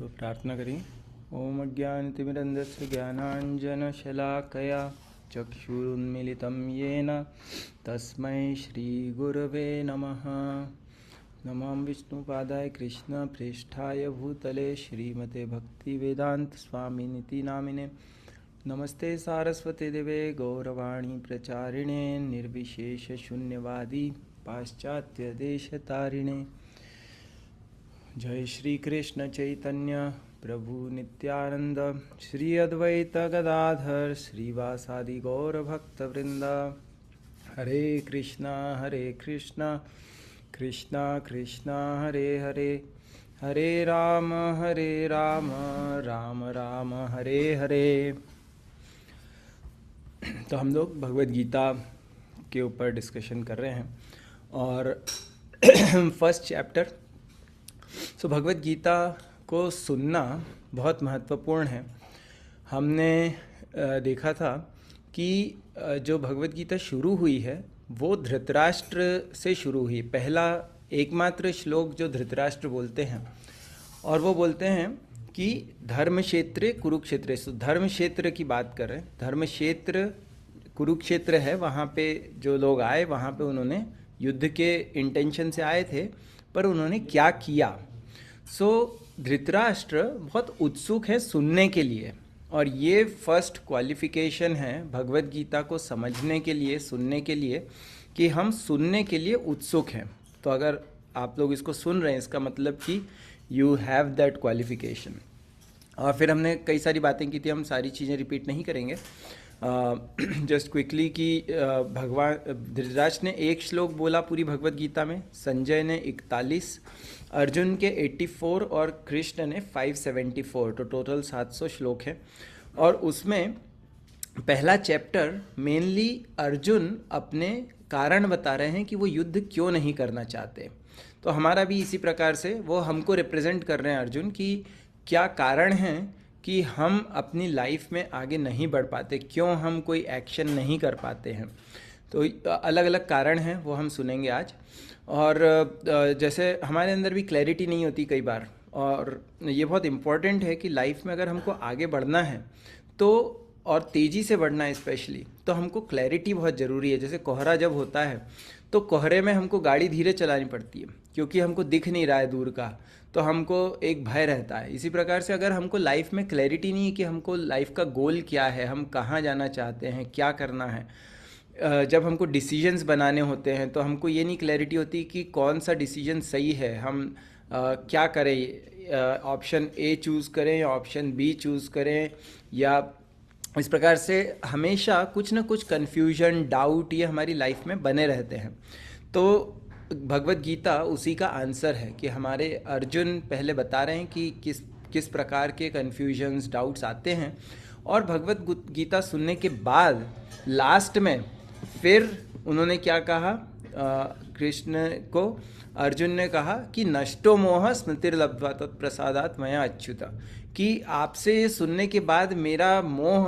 तो प्रार्थना करें। ओम अज्ञानतिमिरन्धस्य ज्ञानाञ्जनशलाकया चक्षुरुन्मीलितं येन तस्मै श्रीगुरवे नमः। नमो विष्णुपादाय कृष्णप्रेष्ठाय भूतले श्रीमते भक्तिवेदान्तस्वामिनिति नामिने। नमस्ते सारस्वती देवे गौरवाणी प्रचारिणे निर्विशेषशून्यवादी पाश्चात्यदेशतारिणे। जय श्री कृष्ण चैतन्य प्रभु नित्यानंद श्री अद्वैत गदाधर श्रीवासादि गौर भक्त वृंद। हरे कृष्णा कृष्णा कृष्णा हरे हरे, हरे राम राम राम हरे हरे। तो हम लोग भगवद गीता के ऊपर डिस्कशन कर रहे हैं और फर्स्ट चैप्टर। सो भगवद गीता को सुनना बहुत महत्वपूर्ण है। हमने देखा था कि जो भगवद गीता शुरू हुई है वो धृतराष्ट्र से शुरू हुई। पहला एकमात्र श्लोक जो धृतराष्ट्र बोलते हैं और वो बोलते हैं कि धर्म क्षेत्र कुरुक्षेत्र। सो धर्म क्षेत्र की बात कर रहे हैं। धर्म क्षेत्र कुरुक्षेत्र है, वहाँ पे जो लोग आए वहाँ पे उन्होंने युद्ध के इंटेंशन से आए थे, पर उन्होंने क्या किया। सो धृतराष्ट्र बहुत उत्सुक है सुनने के लिए, और ये फर्स्ट क्वालिफिकेशन है भगवद गीता को समझने के लिए, सुनने के लिए, कि हम सुनने के लिए उत्सुक हैं। तो अगर आप लोग इसको सुन रहे हैं इसका मतलब कि यू हैव दैट क्वालिफिकेशन। और फिर हमने कई सारी बातें की थी, हम सारी चीज़ें रिपीट नहीं करेंगे। जस्ट क्विकली कि भगवान धृतराष्ट्र ने एक श्लोक बोला पूरी भगवद गीता में, संजय ने 41, अर्जुन के 84 और कृष्ण ने 574। तो टोटल 700 श्लोक है। और उसमें पहला चैप्टर मेनली अर्जुन अपने कारण बता रहे हैं कि वो युद्ध क्यों नहीं करना चाहते। तो हमारा भी इसी प्रकार से वो हमको रिप्रेजेंट कर रहे हैं अर्जुन कि क्या कारण है कि हम अपनी लाइफ में आगे नहीं बढ़ पाते, क्यों हम कोई एक्शन नहीं कर पाते हैं। तो अलग अलग कारण हैं, वो हम सुनेंगे आज। और जैसे हमारे अंदर भी क्लैरिटी नहीं होती कई बार, और ये बहुत इम्पॉर्टेंट है कि लाइफ में अगर हमको आगे बढ़ना है तो, और तेज़ी से बढ़ना है स्पेशली, तो हमको क्लैरिटी बहुत ज़रूरी है। जैसे कोहरा जब होता है तो कोहरे में हमको गाड़ी धीरे चलानी पड़ती है क्योंकि हमको दिख नहीं रहा है दूर का, तो हमको एक भय रहता है। इसी प्रकार से अगर हमको लाइफ में क्लैरिटी नहीं है कि हमको लाइफ का गोल क्या है, हम कहाँ जाना चाहते हैं, क्या करना है, जब हमको डिसीजंस बनाने होते हैं तो हमको ये नहीं क्लैरिटी होती कि कौन सा डिसीजन सही है, हम क्या करें, ऑप्शन ए चूज़ करें या ऑप्शन बी चूज़ करें, या इस प्रकार से हमेशा कुछ ना कुछ कन्फ्यूजन, डाउट ये हमारी लाइफ में बने रहते हैं। तो भगवद गीता उसी का आंसर है कि हमारे अर्जुन पहले बता रहे हैं कि किस किस प्रकार के कन्फ्यूजन्स, डाउट्स आते हैं। और भगवद गीता सुनने के बाद लास्ट में फिर उन्होंने क्या कहा, कृष्ण को अर्जुन ने कहा कि नष्टो मोह स्मृतिर्लब्ध्वा तत्प्रसादात् मया अच्युता, कि आपसे ये सुनने के बाद मेरा मोह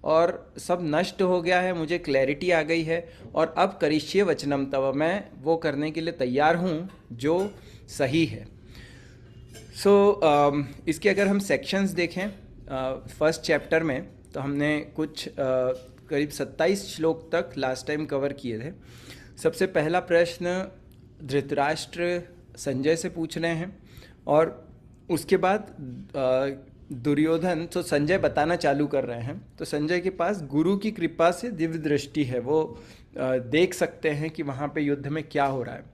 और सब नष्ट हो गया है, मुझे क्लैरिटी आ गई है, और अब करिष्ये वचनम तव, मैं वो करने के लिए तैयार हूँ जो सही है। इसके अगर हम सेक्शंस देखें फर्स्ट चैप्टर में, तो हमने कुछ करीब 27 श्लोक तक लास्ट टाइम कवर किए थे। सबसे पहला प्रश्न धृतराष्ट्र संजय से पूछ रहे हैं, और उसके बाद दुर्योधन, तो संजय बताना चालू कर रहे हैं। तो संजय के पास गुरु की कृपा से दिव्य दृष्टि है, वो देख सकते हैं कि वहाँ पे युद्ध में क्या हो रहा है।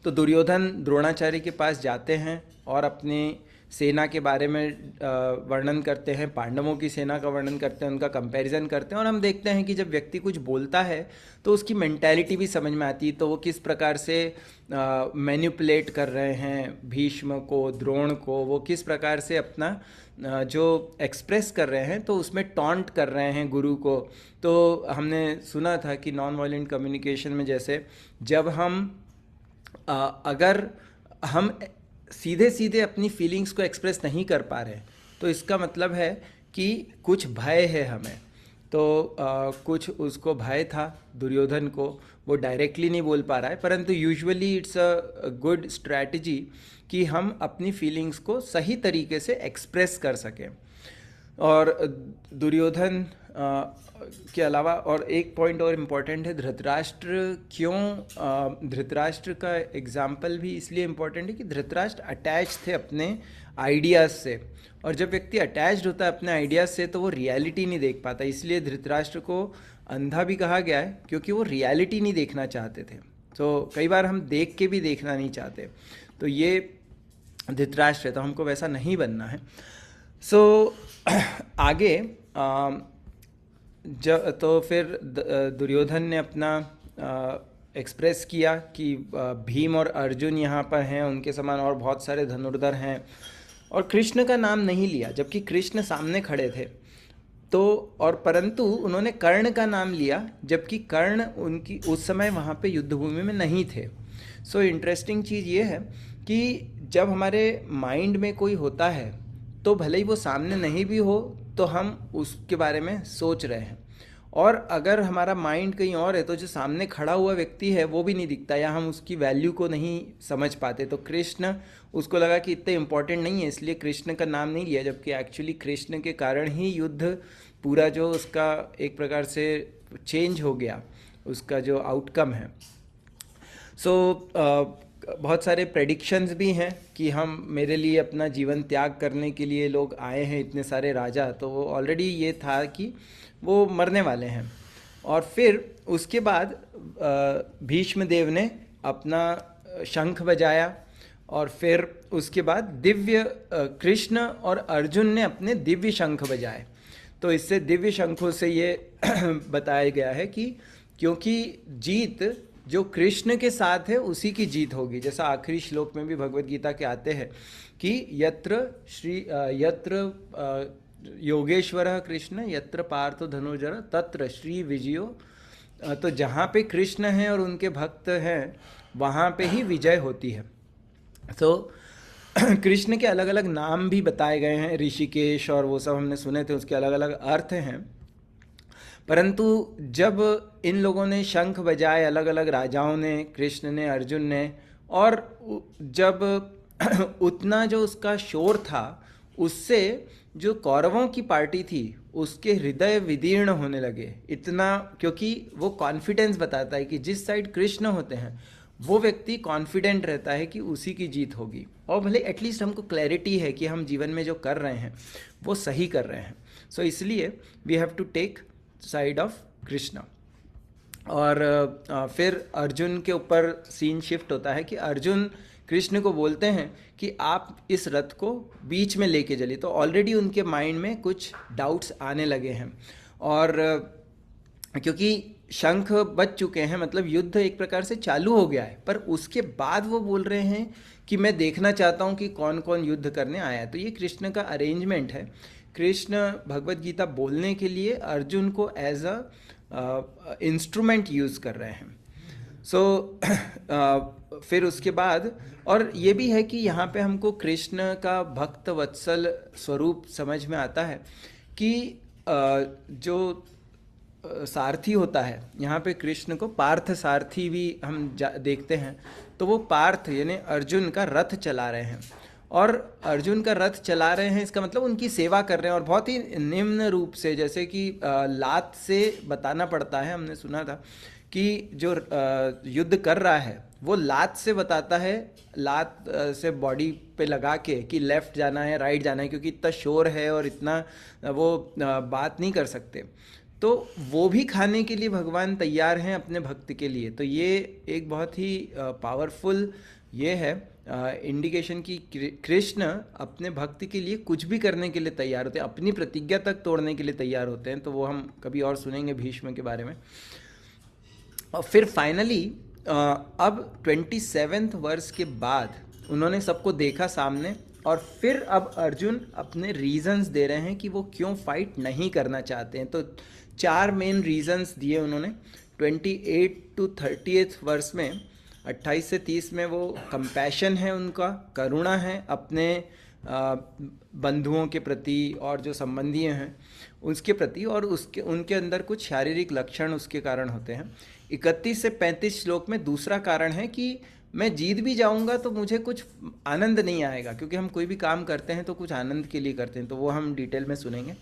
तो दुर्योधन द्रोणाचार्य के पास जाते हैं और अपनी सेना के बारे में वर्णन करते हैं, पांडवों की सेना का वर्णन करते हैं, उनका कंपैरिजन करते हैं। और हम देखते हैं कि जब व्यक्ति कुछ बोलता है तो उसकी मेंटालिटी भी समझ में आती है, तो वो किस प्रकार से मैनिपुलेट कर रहे हैं भीष्म को, द्रोण को, वो किस प्रकार से अपना जो एक्सप्रेस कर रहे हैं, तो उसमें टॉन्ट कर रहे हैं गुरु को। तो हमने सुना था कि नॉन वायलेंट कम्युनिकेशन में जैसे जब हम अगर हम सीधे सीधे अपनी फीलिंग्स को एक्सप्रेस नहीं कर पा रहे, तो इसका मतलब है कि कुछ भय है हमें। तो कुछ उसको भय था दुर्योधन को, वो डायरेक्टली नहीं बोल पा रहा है, परंतु usually it's a good strategy कि हम अपनी फीलिंग्स को सही तरीके से एक्सप्रेस कर सकें। और दुर्योधन के अलावा और एक पॉइंट और इम्पोर्टेंट है, धृतराष्ट्र क्यों, धृतराष्ट्र का एग्जाम्पल भी इसलिए इम्पोर्टेंट है कि धृतराष्ट्र अटैच थे अपने आइडियाज़ से, और जब व्यक्ति अटैच्ड होता है अपने आइडियाज़ से तो वो रियलिटी नहीं देख पाता। इसलिए धृतराष्ट्र को अंधा भी कहा गया है, क्योंकि वो रियलिटी नहीं देखना चाहते थे। तो कई बार हम देख के भी देखना नहीं चाहते, तो ये धृतराष्ट्र है, तो हमको वैसा नहीं बनना है। सो आगे तो फिर दुर्योधन ने अपना एक्सप्रेस किया कि भीम और अर्जुन यहाँ पर हैं, उनके समान और बहुत सारे धनुर्धर हैं, और कृष्ण का नाम नहीं लिया, जबकि कृष्ण सामने खड़े थे। तो और परंतु उन्होंने कर्ण का नाम लिया, जबकि कर्ण उनकी उस समय वहाँ पे युद्धभूमि में नहीं थे। सो इंटरेस्टिंग चीज़ ये है कि जब हमारे माइंड में कोई होता है तो भले ही वो सामने नहीं भी हो तो हम उसके बारे में सोच रहे हैं, और अगर हमारा माइंड कहीं और है तो जो सामने खड़ा हुआ व्यक्ति है वो भी नहीं दिखता, या हम उसकी वैल्यू को नहीं समझ पाते। तो कृष्ण, उसको लगा कि इतने इम्पोर्टेंट नहीं है, इसलिए कृष्ण का नाम नहीं लिया, जबकि एक्चुअली कृष्ण के कारण ही युद्ध पूरा जो उसका एक प्रकार से चेंज हो गया, उसका जो आउटकम है। सो बहुत सारे प्रेडिक्शंस भी हैं कि हम, मेरे लिए अपना जीवन त्याग करने के लिए लोग आए हैं इतने सारे राजा, तो वो ऑलरेडी ये था कि वो मरने वाले हैं। और फिर उसके बाद भीष्म देव ने अपना शंख बजाया, और फिर उसके बाद दिव्य कृष्ण और अर्जुन ने अपने दिव्य शंख बजाए। तो इससे दिव्य शंखों से ये बताया गया है कि क्योंकि जीत जो कृष्ण के साथ है उसी की जीत होगी, जैसा आखिरी श्लोक में भी भगवत गीता के आते हैं कि यत्र योगेश्वरः कृष्ण यत्र पार्थो धनुर्धरः तत्र श्री विजयो। तो जहाँ पे कृष्ण हैं और उनके भक्त हैं वहाँ पे ही विजय होती है। तो कृष्ण के अलग अलग नाम भी बताए गए हैं, ऋषिकेश और वो सब हमने सुने थे, उसके अलग अलग अर्थ हैं। परंतु जब इन लोगों ने शंख बजाए, अलग अलग राजाओं ने, कृष्ण ने, अर्जुन ने, और जब उतना जो उसका शोर था उससे जो कौरवों की पार्टी थी उसके हृदय विदीर्ण होने लगे, इतना, क्योंकि वो कॉन्फिडेंस बताता है कि जिस साइड कृष्ण होते हैं वो व्यक्ति कॉन्फिडेंट रहता है कि उसी की जीत होगी, और भले एटलीस्ट हमको क्लैरिटी है कि हम जीवन में जो कर रहे हैं वो सही कर रहे हैं। सो इसलिए we have to take side of Krishna. और फिर अर्जुन के ऊपर सीन शिफ्ट होता है कि अर्जुन कृष्ण को बोलते हैं कि आप इस रथ को बीच में लेके चलिए। तो ऑलरेडी उनके माइंड में कुछ डाउट्स आने लगे हैं, और क्योंकि शंख बज चुके हैं, मतलब युद्ध एक प्रकार से चालू हो गया है, पर उसके बाद वो बोल रहे हैं कि मैं देखना चाहता हूँ कि कौन कौन युद्ध करने आया है। तो ये कृष्ण का अरेंजमेंट है। कृष्ण भगवत गीता बोलने के लिए अर्जुन को एज अ इंस्ट्रूमेंट यूज़ कर रहे हैं। सो फिर उसके बाद, और ये भी है कि यहाँ पे हमको कृष्ण का भक्त वत्सल स्वरूप समझ में आता है कि जो सारथी होता है, यहाँ पे कृष्ण को पार्थ सारथी भी हम देखते हैं। तो वो पार्थ यानी अर्जुन का रथ चला रहे हैं, और अर्जुन का रथ चला रहे हैं इसका मतलब उनकी सेवा कर रहे हैं, और बहुत ही निम्न रूप से, जैसे कि लात से बताना पड़ता है। हमने सुना था कि जो युद्ध कर रहा है वो लात से बताता है, लात से बॉडी पे लगा के कि लेफ्ट जाना है, राइट जाना है, क्योंकि इतना शोर है और इतना वो बात नहीं कर सकते। तो वो भी खाने के लिए भगवान तैयार हैं अपने भक्त के लिए। तो ये एक बहुत ही पावरफुल ये है इंडिकेशन कि कृष्ण अपने भक्त के लिए कुछ भी करने के लिए तैयार होते हैं, अपनी प्रतिज्ञा तक तोड़ने के लिए तैयार होते हैं। तो वो हम कभी और सुनेंगे भीष्म के बारे में। और फिर फाइनली अब 27वें वर्ष के बाद उन्होंने सबको देखा सामने, और फिर अब अर्जुन अपने रीजंस दे रहे हैं कि वो क्यों फाइट नहीं करना चाहते हैं। तो 4 मेन रीजंस दिए उन्होंने। 28 to 30 वर्ष में, 28 से 30 में वो कंपैशन है, उनका करुणा है अपने बंधुओं के प्रति और जो संबंधी हैं उसके प्रति, और उसके उनके अंदर कुछ शारीरिक लक्षण उसके कारण होते हैं। 31 से 35 श्लोक में दूसरा कारण है कि मैं जीत भी जाऊंगा तो मुझे कुछ आनंद नहीं आएगा, क्योंकि हम कोई भी काम करते हैं तो कुछ आनंद के लिए करते हैं, तो वो हम डिटेल में सुनेंगे।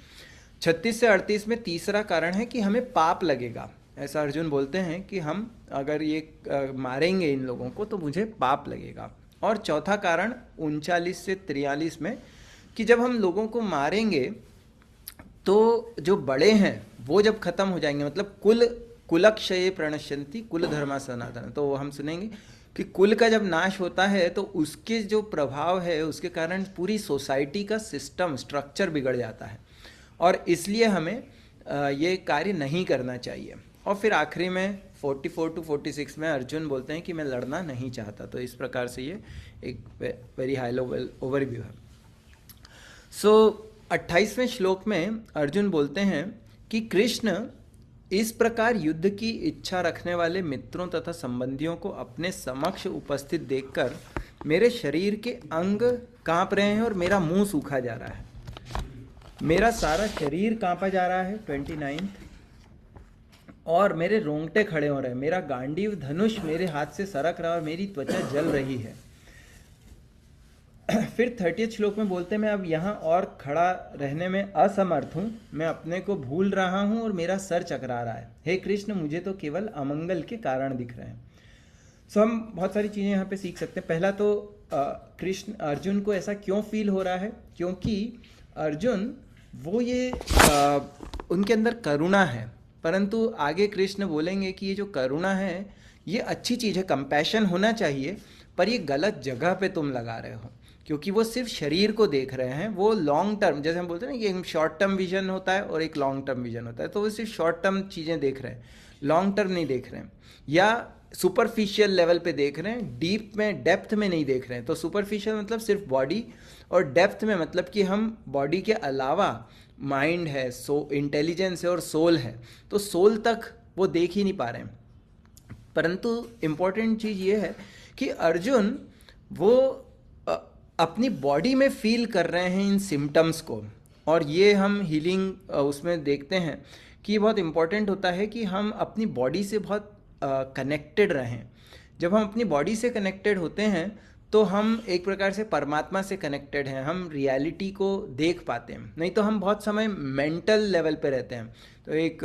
36 से 38 में तीसरा कारण है कि हमें पाप लगेगा। ऐसा अर्जुन बोलते हैं कि हम अगर ये मारेंगे इन लोगों को तो मुझे पाप लगेगा। और चौथा कारण 39 से 43 में कि जब हम लोगों को मारेंगे तो जो बड़े हैं वो जब खत्म हो जाएंगे, मतलब कुलक्षये प्रणश्यन्ति कुल धर्मा सनातन, तो वो हम सुनेंगे कि कुल का जब नाश होता है तो उसके जो प्रभाव है उसके कारण पूरी सोसाइटी का सिस्टम स्ट्रक्चर बिगड़ जाता है, और इसलिए हमें ये कार्य नहीं करना चाहिए। और फिर आखिरी में 44 to 46 में अर्जुन बोलते हैं कि मैं लड़ना नहीं चाहता। तो इस प्रकार से ये एक वेरी हाई लेवल ओवरव्यू है। सो 28वें श्लोक में अर्जुन बोलते हैं कि कृष्ण इस प्रकार युद्ध की इच्छा रखने वाले मित्रों तथा संबंधियों को अपने समक्ष उपस्थित देखकर मेरे शरीर के अंग कांप रहे हैं और मेरा मुंह सूखा जा रहा है, मेरा सारा शरीर कांपा जा रहा है 29, और मेरे रोंगटे खड़े हो रहे हैं, मेरा गांडीव धनुष मेरे हाथ से सरक रहा है और मेरी त्वचा जल रही है। फिर 30 श्लोक में बोलते हैं मैं अब यहाँ और खड़ा रहने में असमर्थ हूँ, मैं अपने को भूल रहा हूँ और मेरा सर चकरा रहा है। हे कृष्ण, मुझे तो केवल अमंगल के कारण दिख रहे हैं। सो हम बहुत सारी चीज़ें यहाँ पे सीख सकते हैं। पहला तो कृष्ण अर्जुन को ऐसा क्यों फील हो रहा है, क्योंकि अर्जुन वो ये उनके अंदर करुणा है, परंतु आगे कृष्ण बोलेंगे कि ये जो करुणा है ये अच्छी चीज़ है, कंपैशन होना चाहिए, पर ये गलत जगह पे तुम लगा रहे हो, क्योंकि वो सिर्फ शरीर को देख रहे हैं। वो लॉन्ग टर्म, जैसे हम बोलते हैं ना कि शॉर्ट टर्म विजन होता है और एक लॉन्ग टर्म विजन होता है, तो वो सिर्फ शॉर्ट टर्म चीज़ें देख रहे हैं, लॉन्ग टर्म नहीं देख रहे हैं, या सुपरफिशियल लेवल पे देख रहे हैं, डीप में डेप्थ में नहीं देख रहे हैं। तो सुपरफिशियल मतलब सिर्फ बॉडी, और डेप्थ में मतलब कि हम बॉडी के अलावा माइंड है, इंटेलिजेंस है और सोल है, तो सोल तक वो देख ही नहीं पा रहे हैं। परंतु इम्पॉर्टेंट चीज़ ये है कि अर्जुन वो अपनी बॉडी में फील कर रहे हैं इन सिम्टम्स को, और ये हम हीलिंग उसमें देखते हैं कि बहुत इम्पॉर्टेंट होता है कि हम अपनी बॉडी से बहुत कनेक्टेड रहें। जब हम अपनी बॉडी से कनेक्टेड होते हैं तो हम एक प्रकार से परमात्मा से कनेक्टेड हैं, हम रियलिटी को देख पाते हैं। नहीं तो हम बहुत समय मेंटल लेवल पे रहते हैं। तो एक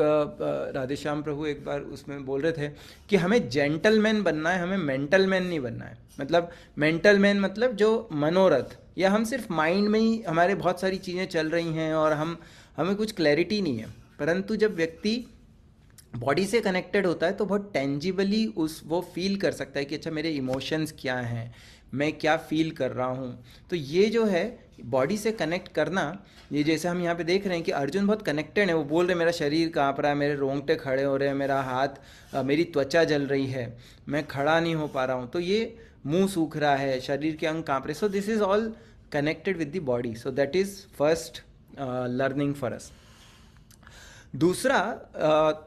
राधेश्याम प्रभु एक बार उसमें बोल रहे थे कि हमें जेंटलमैन बनना है, हमें मेंटल मैन नहीं बनना है। मतलब मेंटल मैन मतलब जो मनोरथ, या हम सिर्फ माइंड में ही हमारे बहुत सारी चीज़ें चल रही हैं और हमें कुछ क्लैरिटी नहीं है। परंतु जब व्यक्ति बॉडी से कनेक्टेड होता है तो बहुत टेंजिबली वो फील कर सकता है कि अच्छा मेरे इमोशंस क्या हैं, मैं क्या फील कर रहा हूँ। तो ये जो है बॉडी से कनेक्ट करना, ये जैसे हम यहाँ पे देख रहे हैं कि अर्जुन बहुत कनेक्टेड है। वो बोल रहे मेरा शरीर काँप रहा है, मेरे रोंगटे खड़े हो रहे हैं, मेरा हाथ मेरी त्वचा जल रही है, मैं खड़ा नहीं हो पा रहा हूँ, तो ये मुंह सूख रहा है, शरीर के अंग काँप रहे। सो this is all connected with the body. So that is first learning for us. दूसरा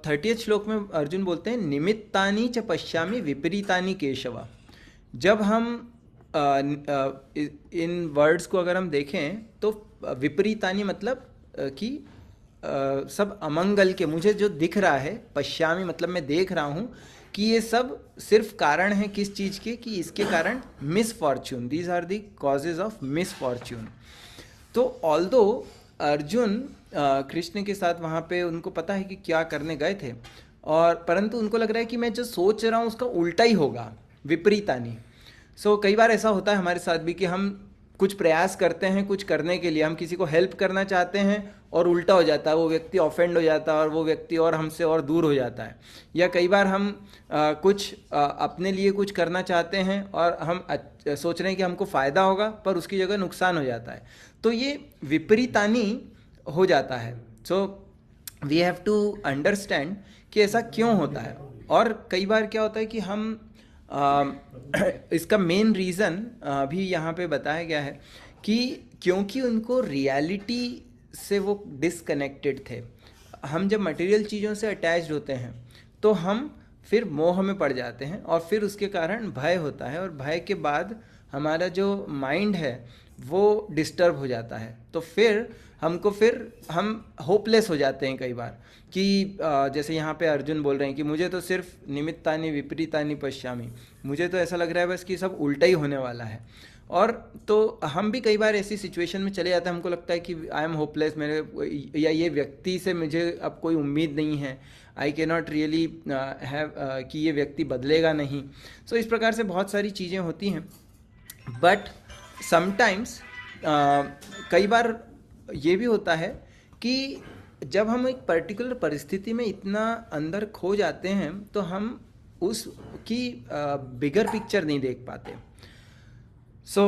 30 श्लोक में अर्जुन बोलते हैं निमित्तानि च पश्यामि विपरीतानि केशव। जब हम इन वर्ड्स को अगर हम देखें तो विपरीतानि मतलब कि सब अमंगल के मुझे जो दिख रहा है, पश्यामि मतलब मैं देख रहा हूँ कि ये सब सिर्फ कारण है किस चीज़ के, कि इसके कारण misfortune, these are the causes of misfortune. तो ऑल्दो अर्जुन कृष्ण के साथ वहाँ पे उनको पता है कि क्या करने गए थे, और परंतु उनको लग रहा है कि मैं जो सोच रहा हूँ उसका उल्टा ही होगा, विपरीतानि। सो कई बार ऐसा होता है हमारे साथ भी कि हम कुछ प्रयास करते हैं कुछ करने के लिए, हम किसी को हेल्प करना चाहते हैं और उल्टा हो जाता है, वो व्यक्ति ऑफेंड हो जाता है और वो व्यक्ति और हमसे और दूर हो जाता है। या कई बार हम कुछ अपने लिए कुछ करना चाहते हैं और हम सोच रहे हैं कि हमको फ़ायदा होगा, पर उसकी जगह नुकसान हो जाता है। तो ये विपरीतानि हो जाता है। So we have to understand कि ऐसा क्यों होता है। और कई बार क्या होता है कि हम इसका मेन रीज़न भी यहाँ पे बताया गया है कि क्योंकि उनको रियलिटी से वो डिसकनेक्टेड थे। हम जब मटेरियल चीज़ों से अटैच्ड होते हैं तो हम फिर मोह में पड़ जाते हैं और फिर उसके कारण भय होता है, और भय के बाद हमारा जो माइंड है वो डिस्टर्ब हो जाता है, तो फिर हम होपलेस हो जाते हैं कई बार कि जैसे यहाँ पे अर्जुन बोल रहे हैं कि मुझे तो सिर्फ निमित्तानि विपरीतानि पश्यामि, मुझे तो ऐसा लग रहा है बस कि सब उल्टा ही होने वाला है। और तो हम भी कई बार ऐसी सिचुएशन में चले जाते हैं, हमको लगता है कि आई एम होपलेस, मेरे या ये व्यक्ति से मुझे अब कोई उम्मीद नहीं है, आई के नॉट रियली हैव कि ये व्यक्ति बदलेगा नहीं। सो इस प्रकार से बहुत सारी चीज़ें होती हैं। बट समटाइम्स कई बार ये भी होता है कि जब हम एक पर्टिकुलर परिस्थिति में इतना अंदर खो जाते हैं तो हम उसकी बिगर पिक्चर नहीं देख पाते। So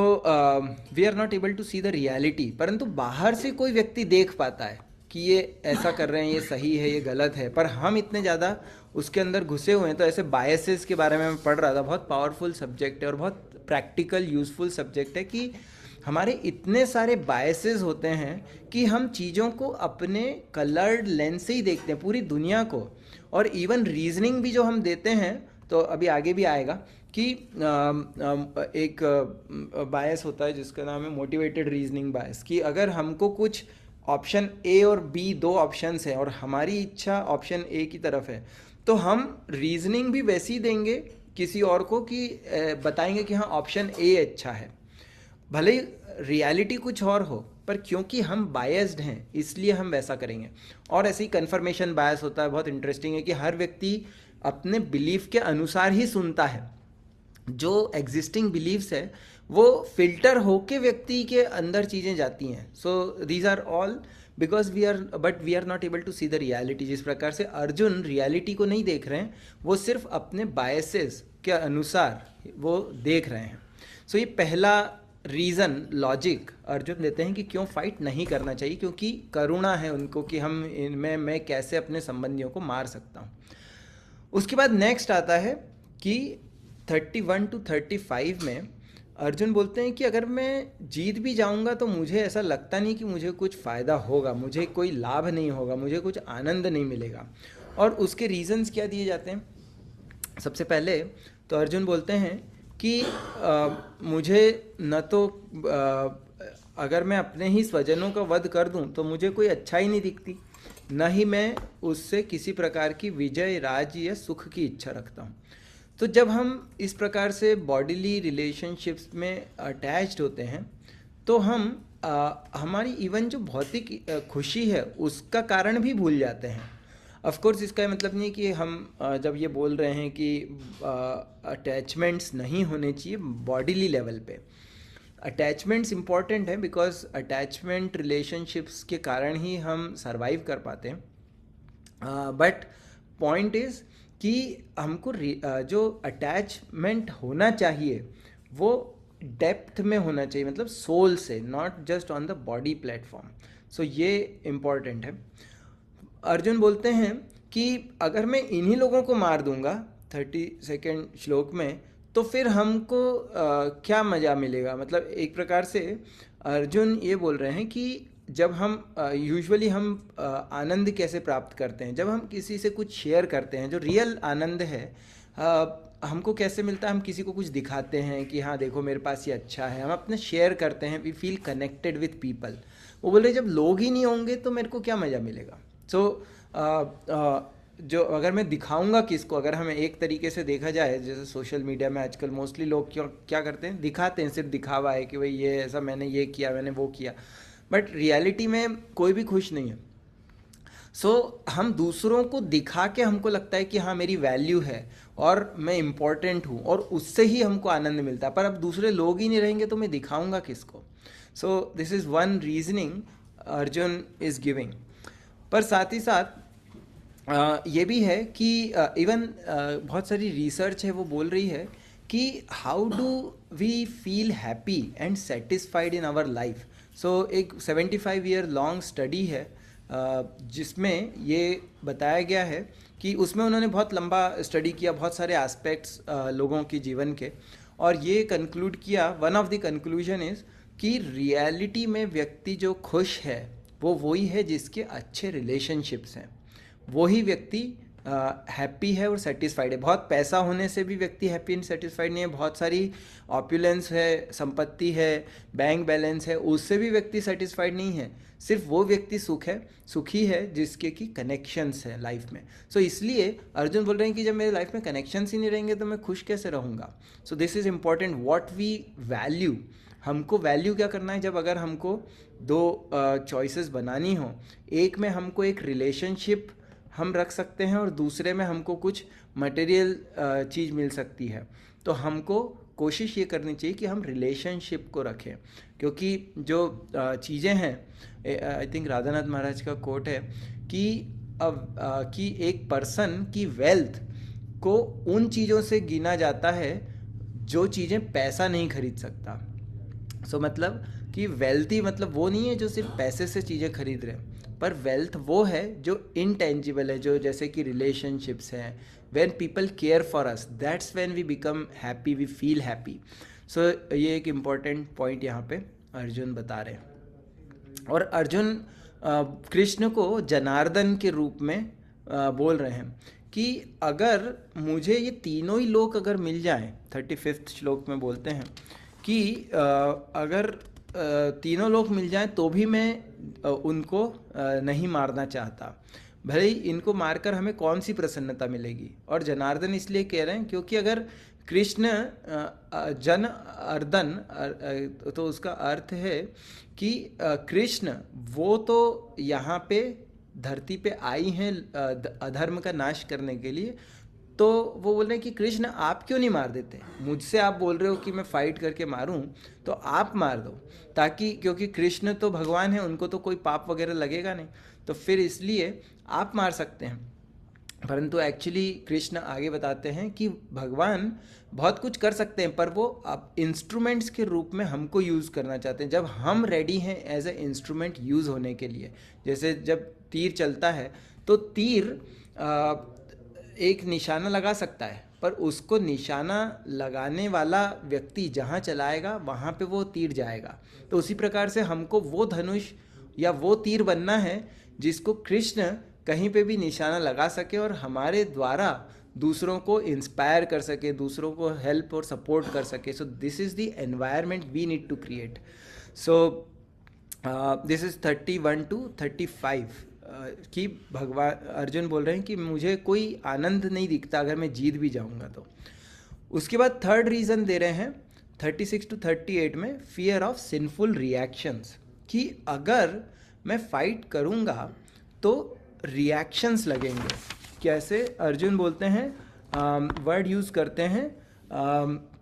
we are not able to see the reality. परंतु बाहर से कोई व्यक्ति देख पाता है कि ये ऐसा कर रहे हैं, ये सही है, ये गलत है, पर हम इतने ज़्यादा उसके अंदर घुसे हुए हैं। तो ऐसे बायसेस के बारे में मैं पढ़ रहा था, बहुत पावरफुल सब्जेक्ट है और बहुत प्रैक्टिकल यूजफुल सब्जेक्ट है कि हमारे इतने सारे बायसेस होते हैं कि हम चीज़ों को अपने कलर्ड लेंस से ही देखते हैं, पूरी दुनिया को। और इवन रीजनिंग भी जो हम देते हैं, तो अभी आगे भी आएगा कि एक बायस होता है जिसका नाम है मोटिवेटेड रीजनिंग बायस, कि अगर हमको कुछ ऑप्शन ए और बी दो ऑप्शंस हैं और हमारी इच्छा ऑप्शन ए की तरफ है, तो हम रीजनिंग भी वैसी देंगे किसी और को कि बताएंगे कि हाँ ऑप्शन ए अच्छा है, भले रियलिटी कुछ और हो, पर क्योंकि हम बायस्ड हैं इसलिए हम वैसा करेंगे। और ऐसे ही कन्फर्मेशन बायस होता है, बहुत इंटरेस्टिंग है कि हर व्यक्ति अपने बिलीफ के अनुसार ही सुनता है। जो एग्जिस्टिंग बिलीव्स है वो फिल्टर होके व्यक्ति के अंदर चीज़ें जाती हैं। So these are all because we are not able to see the reality. जिस प्रकार से अर्जुन रियलिटी को नहीं देख रहे हैं, वो सिर्फ अपने बायसेस के अनुसार वो देख रहे हैं। सो ये पहला रीज़न लॉजिक अर्जुन देते हैं कि क्यों फाइट नहीं करना चाहिए, क्योंकि करुणा है उनको कि हम इनमें मैं कैसे अपने संबंधियों को मार सकता हूँ। उसके बाद नेक्स्ट आता है कि 31 to 35 में अर्जुन बोलते हैं कि अगर मैं जीत भी जाऊंगा तो मुझे ऐसा लगता नहीं कि मुझे कुछ फ़ायदा होगा, मुझे कोई लाभ नहीं होगा, मुझे कुछ आनंद नहीं मिलेगा। और उसके रीजंस क्या दिए जाते हैं? सबसे पहले तो अर्जुन बोलते हैं कि मुझे न तो अगर मैं अपने ही स्वजनों का वध कर दूं तो मुझे कोई अच्छा ही नहीं दिखती, न ही मैं उससे किसी प्रकार की विजय, राज्य या सुख की इच्छा रखता हूँ। तो जब हम इस प्रकार से बॉडीली रिलेशनशिप्स में अटैच्ड होते हैं तो हम हमारी इवन जो भौतिक खुशी है उसका कारण भी भूल जाते हैं। ऑफ कोर्स इसका मतलब नहीं कि हम जब ये बोल रहे हैं कि अटैचमेंट्स नहीं होने चाहिए, बॉडीली लेवल पे अटैचमेंट्स इम्पॉर्टेंट है, बिकॉज अटैचमेंट रिलेशनशिप्स के कारण ही हम सरवाइव कर पाते हैं। बट पॉइंट इज़ कि हमको जो अटैचमेंट होना चाहिए वो डेप्थ में होना चाहिए, मतलब सोल से, not just on the body platform. So ये इम्पॉर्टेंट है। अर्जुन बोलते हैं कि अगर मैं इन्हीं लोगों को मार दूंगा 32वें श्लोक में, तो फिर हमको क्या मज़ा मिलेगा। मतलब एक प्रकार से अर्जुन ये बोल रहे हैं कि जब हम यूजुअली हम आनंद कैसे प्राप्त करते हैं, जब हम किसी से कुछ शेयर करते हैं, जो रियल आनंद है हमको कैसे मिलता है, हम किसी को कुछ दिखाते हैं कि हाँ देखो मेरे पास ये अच्छा है, हम अपने शेयर करते हैं, we feel connected with people. वो बोल रहे जब लोग ही नहीं होंगे तो मेरे को क्या मज़ा मिलेगा। सो जो अगर मैं दिखाऊंगा किसको, अगर हमें एक तरीके से देखा जाए, जैसे सोशल मीडिया में आजकल मोस्टली लोग क्या करते हैं, दिखाते हैं, सिर्फ दिखावा है कि भाई ये ऐसा, मैंने ये किया, मैंने वो किया, बट रियलिटी में कोई भी खुश नहीं है। सो हम दूसरों को दिखा के हमको लगता है कि हाँ मेरी वैल्यू है और मैं इम्पॉर्टेंट हूँ और उससे ही हमको आनंद मिलता है, पर अब दूसरे लोग ही नहीं रहेंगे तो मैं दिखाऊंगा किसको। सो this is one reasoning Arjun is giving. पर साथ ही साथ ये भी है कि इवन बहुत सारी रिसर्च है वो बोल रही है कि how do we feel happy and satisfied in our life. So एक 75 ईयर लॉन्ग स्टडी है जिसमें ये बताया गया है कि उसमें उन्होंने बहुत लंबा स्टडी किया, बहुत सारे एस्पेक्ट्स लोगों के जीवन के, और ये कंक्लूड किया, one of the conclusion is कि रियलिटी में व्यक्ति जो खुश है वो वही है जिसके अच्छे रिलेशनशिप्स हैं, वही व्यक्ति हैप्पी है और सेटिस्फाइड है। बहुत पैसा होने से भी व्यक्ति हैप्पी एंड सेटिस्फाइड नहीं है, बहुत सारी ऑप्युलेंस है, संपत्ति है, बैंक बैलेंस है, उससे भी व्यक्ति सेटिस्फाइड नहीं है। सिर्फ वो व्यक्ति सुखी है जिसके की कनेक्शंस है लाइफ में। सो इसलिए अर्जुन बोल रहे हैं कि जब मेरे लाइफ में कनेक्शंस ही नहीं रहेंगे तो मैं खुश कैसे रहूँगा। So this is important, what we value. हमको वैल्यू क्या करना है, जब अगर हमको दो चॉइसेस बनानी हो, एक में हमको एक रिलेशनशिप हम रख सकते हैं और दूसरे में हमको कुछ मटेरियल चीज़ मिल सकती है, तो हमको कोशिश ये करनी चाहिए कि हम रिलेशनशिप को रखें। क्योंकि जो चीज़ें हैं, आई थिंक राधानाथ महाराज का कोट है कि कि एक पर्सन की वेल्थ को उन चीज़ों से गिना जाता है जो चीज़ें पैसा नहीं खरीद सकता। सो मतलब कि वेल्थी मतलब वो नहीं है जो सिर्फ पैसे से चीज़ें खरीद रहे हैं, पर वेल्थ वो है जो इनटेंजिबल है, जो जैसे कि रिलेशनशिप्स हैं। When people care for us, that's when we become happy, we feel happy. So ये एक इम्पॉर्टेंट पॉइंट यहाँ पे अर्जुन बता रहे हैं। और अर्जुन कृष्ण को जनार्दन के रूप में बोल रहे हैं कि अगर मुझे ये तीनों ही लोक अगर मिल जाएं, 35 श्लोक में बोलते हैं कि अगर तीनों लोग मिल जाएं तो भी मैं उनको नहीं मारना चाहता, भले ही इनको मारकर हमें कौन सी प्रसन्नता मिलेगी। और जनार्दन इसलिए कह रहे हैं क्योंकि अगर कृष्ण जन अर्दन, तो उसका अर्थ है कि कृष्ण वो तो यहाँ पे धरती पे आई हैं अधर्म का नाश करने के लिए, तो वो बोल रहे हैं कि कृष्ण आप क्यों नहीं मार देते, मुझसे आप बोल रहे हो कि मैं फाइट करके मारूं, तो आप मार दो, ताकि क्योंकि कृष्ण तो भगवान है, उनको तो कोई पाप वगैरह लगेगा नहीं, तो फिर इसलिए आप मार सकते हैं। परंतु एक्चुअली कृष्ण आगे बताते हैं कि भगवान बहुत कुछ कर सकते हैं, पर वो अब इंस्ट्रूमेंट्स के रूप में हमको यूज़ करना चाहते हैं। जब हम रेडी हैं एज ए इंस्ट्रूमेंट यूज़ होने के लिए, जैसे जब तीर चलता है तो तीर एक निशाना लगा सकता है, पर उसको निशाना लगाने वाला व्यक्ति जहाँ चलाएगा वहाँ पे वो तीर जाएगा। तो उसी प्रकार से हमको वो धनुष या वो तीर बनना है जिसको कृष्ण कहीं पे भी निशाना लगा सके और हमारे द्वारा दूसरों को इंस्पायर कर सके, दूसरों को हेल्प और सपोर्ट कर सके। So this is the environment we need to create. So this is 31 to 35 कि भगवान अर्जुन बोल रहे हैं कि मुझे कोई आनंद नहीं दिखता अगर मैं जीत भी जाऊंगा तो। उसके बाद थर्ड रीज़न दे रहे हैं 36 to 38 में, फियर ऑफ सिंफुल रिएक्शंस, कि अगर मैं फाइट करूंगा तो रिएक्शंस लगेंगे। कैसे? अर्जुन बोलते हैं, वर्ड यूज़ करते हैं,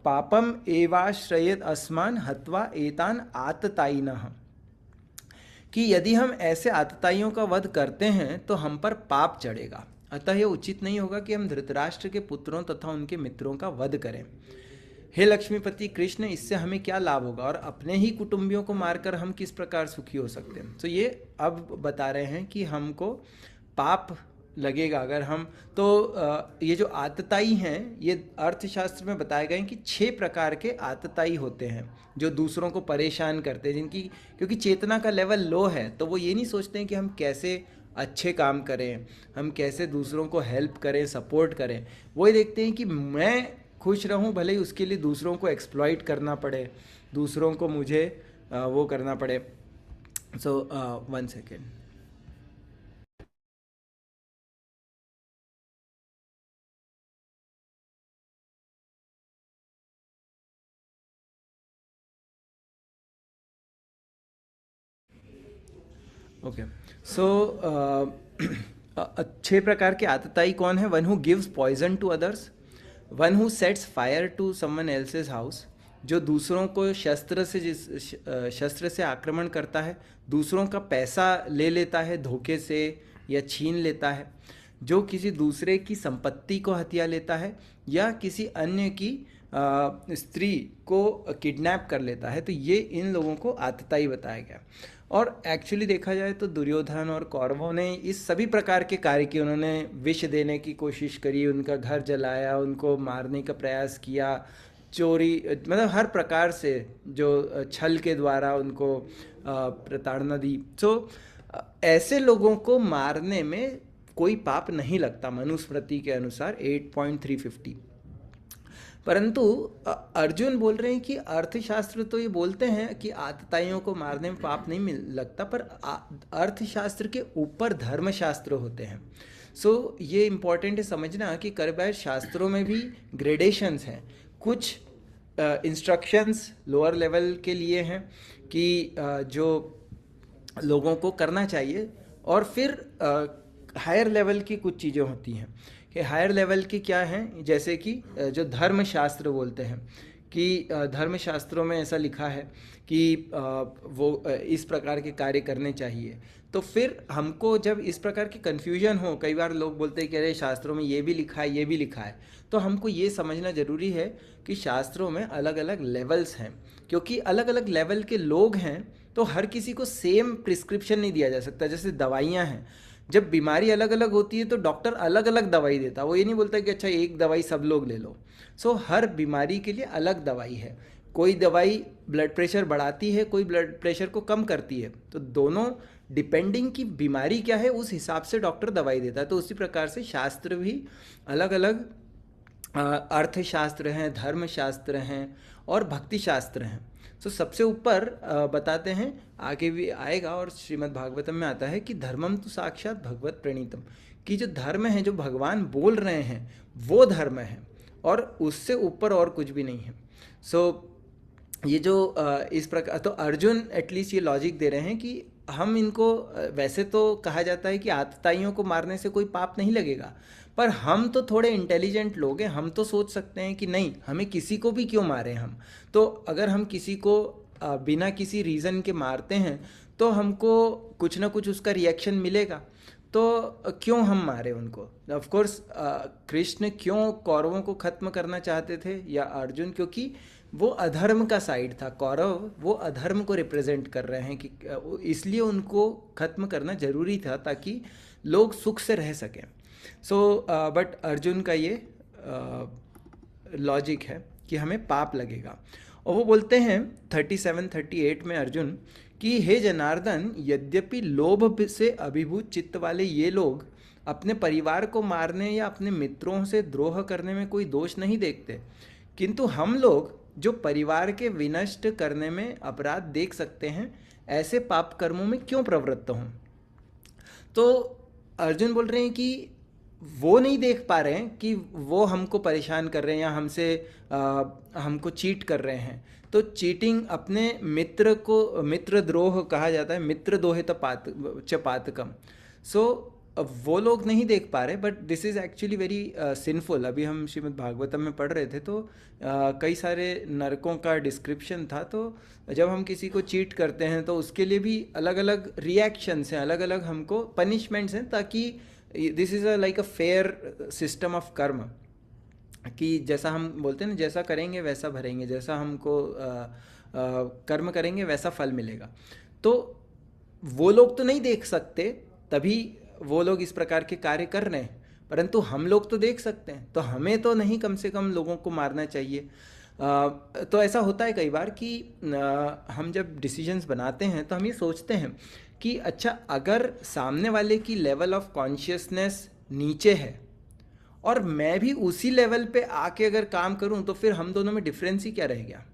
पापम एवाश्रयेत अस्मान हत्वा एतान आततायिनः, कि यदि हम ऐसे आतताइयों का वध करते हैं तो हम पर पाप चढ़ेगा, अतः यह उचित नहीं होगा कि हम धृतराष्ट्र के पुत्रों तथा उनके मित्रों का वध करें। हे लक्ष्मीपति कृष्ण, इससे हमें क्या लाभ होगा और अपने ही कुटुंबियों को मारकर हम किस प्रकार सुखी हो सकते हैं। तो ये अब बता रहे हैं कि हमको पाप लगेगा अगर हम, तो ये जो आतताई हैं, ये अर्थशास्त्र में बताए गए हैं कि 6 प्रकार के आतताई होते हैं जो दूसरों को परेशान करते हैं, जिनकी क्योंकि चेतना का लेवल लो है, तो वो ये नहीं सोचते हैं कि हम कैसे अच्छे काम करें, हम कैसे दूसरों को हेल्प करें, सपोर्ट करें। वो ये देखते हैं कि मैं खुश रहूं, भले ही उसके लिए दूसरों को एक्सप्लॉइट करना पड़े, दूसरों को मुझे वो करना पड़े। सो 1 सेकेंड। ओके, सो 6 प्रकार के आतताई कौन है? One who gives poison to others, one who sets fire to someone else's house, जो दूसरों को शस्त्र से आक्रमण करता है, दूसरों का पैसा ले लेता है धोखे से या छीन लेता है, जो किसी दूसरे की संपत्ति को हथिया लेता है या किसी अन्य की स्त्री को किडनैप कर लेता है। तो ये इन लोगों को आतताई बताया गया। और एक्चुअली देखा जाए तो दुर्योधन और कौरवों ने इस सभी प्रकार के कार्य किए। उन्होंने विष देने की कोशिश करी, उनका घर जलाया, उनको मारने का प्रयास किया, चोरी, मतलब हर प्रकार से जो छल के द्वारा उनको प्रताड़ना दी। तो ऐसे लोगों को मारने में कोई पाप नहीं लगता मनुस्मृति के अनुसार 8.350। परंतु अर्जुन बोल रहे हैं कि अर्थशास्त्र तो ये बोलते हैं कि आतताइयों को मारने में पाप नहीं लगता, पर अर्थशास्त्र के ऊपर धर्मशास्त्र होते हैं। सो ये इम्पोर्टेंट है समझना कि कई बार शास्त्रों में भी ग्रेडेशंस हैं। कुछ इंस्ट्रक्शंस लोअर लेवल के लिए हैं कि जो लोगों को करना चाहिए, और फिर हायर लेवल की कुछ चीज़ें होती हैं कि हायर लेवल की क्या हैं, जैसे कि जो धर्मशास्त्र बोलते हैं कि धर्मशास्त्रों में ऐसा लिखा है कि वो इस प्रकार के कार्य करने चाहिए। तो फिर हमको जब इस प्रकार की कन्फ्यूजन हो, कई बार लोग बोलते हैं कि अरे शास्त्रों में ये भी लिखा है ये भी लिखा है, तो हमको ये समझना ज़रूरी है कि शास्त्रों में अलग अलग लेवल्स हैं, क्योंकि अलग अलग लेवल के लोग हैं, तो हर किसी को सेम प्रिस्क्रिप्शन नहीं दिया जा सकता। जैसे दवाइयाँ हैं, जब बीमारी अलग अलग होती है तो डॉक्टर अलग अलग दवाई देता है, वो ये नहीं बोलता कि अच्छा एक दवाई सब लोग ले लो। सो हर बीमारी के लिए अलग दवाई है। कोई दवाई ब्लड प्रेशर बढ़ाती है, कोई ब्लड प्रेशर को कम करती है, तो दोनों डिपेंडिंग की बीमारी क्या है उस हिसाब से डॉक्टर दवाई देता है। तो उसी प्रकार से शास्त्र भी अलग अलग अर्थशास्त्र हैं, धर्मशास्त्र हैं और भक्ति शास्त्र हैं। तो सबसे ऊपर बताते हैं, आगे भी आएगा और श्रीमद् भागवतम में आता है कि धर्मम तो साक्षात भगवत प्रणीतम, कि जो धर्म है जो भगवान बोल रहे हैं वो धर्म है और उससे ऊपर और कुछ भी नहीं है। सो ये जो इस प्रकार, तो अर्जुन एटलीस्ट ये लॉजिक दे रहे हैं कि हम इनको, वैसे तो कहा जाता है कि आतताइयों को मारने से कोई पाप नहीं लगेगा, पर हम तो थोड़े इंटेलिजेंट लोग हैं, हम तो सोच सकते हैं कि नहीं, हमें किसी को भी क्यों मारें हम। तो अगर हम किसी को बिना किसी रीज़न के मारते हैं तो हमको कुछ ना कुछ उसका रिएक्शन मिलेगा, तो क्यों हम मारे उनको। ऑफ कोर्स कृष्ण क्यों कौरवों को खत्म करना चाहते थे या अर्जुन, क्योंकि वो अधर्म का साइड था। कौरव वो अधर्म को रिप्रेजेंट कर रहे हैं कि इसलिए उनको खत्म करना जरूरी था ताकि लोग सुख से रह सकें। सो बट अर्जुन का ये लॉजिक है कि हमें पाप लगेगा। और वो बोलते हैं 37-38 में अर्जुन कि हे जनार्दन, यद्यपि लोभ से अभिभूत चित्त वाले ये लोग अपने परिवार को मारने या अपने मित्रों से द्रोह करने में कोई दोष नहीं देखते, किंतु हम लोग जो परिवार के विनष्ट करने में अपराध देख सकते हैं, ऐसे पाप कर्मों में क्यों प्रवृत्त हों। तो अर्जुन बोल रहे हैं कि वो नहीं देख पा रहे हैं कि वो हमको परेशान कर रहे हैं या हमको चीट कर रहे हैं। तो चीटिंग अपने मित्र को, मित्र द्रोह कहा जाता है, मित्र दोहित पातकम। सो वो लोग नहीं देख पा रहे, but this is actually very sinful. अभी हम श्रीमद् भागवतम में पढ़ रहे थे तो कई सारे नरकों का डिस्क्रिप्शन था। तो जब हम किसी को चीट करते हैं तो उसके लिए भी अलग अलग रिएक्शंस हैं, अलग अलग हमको पनिशमेंट्स हैं, ताकि this is like a fair system of कर्म, कि जैसा हम बोलते हैं ना, जैसा करेंगे वैसा भरेंगे, जैसा हमको कर्म करेंगे वैसा फल मिलेगा। तो वो लोग तो नहीं देख सकते, तभी वो लोग इस प्रकार के कार्य कर रहे हैं, परंतु हम लोग तो देख सकते हैं, तो हमें तो नहीं कम से कम लोगों को मारना चाहिए। तो ऐसा होता है कई बार कि हम जब डिसीजंस बनाते हैं तो हम ये सोचते हैं कि अच्छा, अगर सामने वाले की लेवल ऑफ कॉन्शियसनेस नीचे है और मैं भी उसी लेवल पे आके अगर काम करूं तो फिर हम दोनों में डिफरेंस ही क्या रह गया।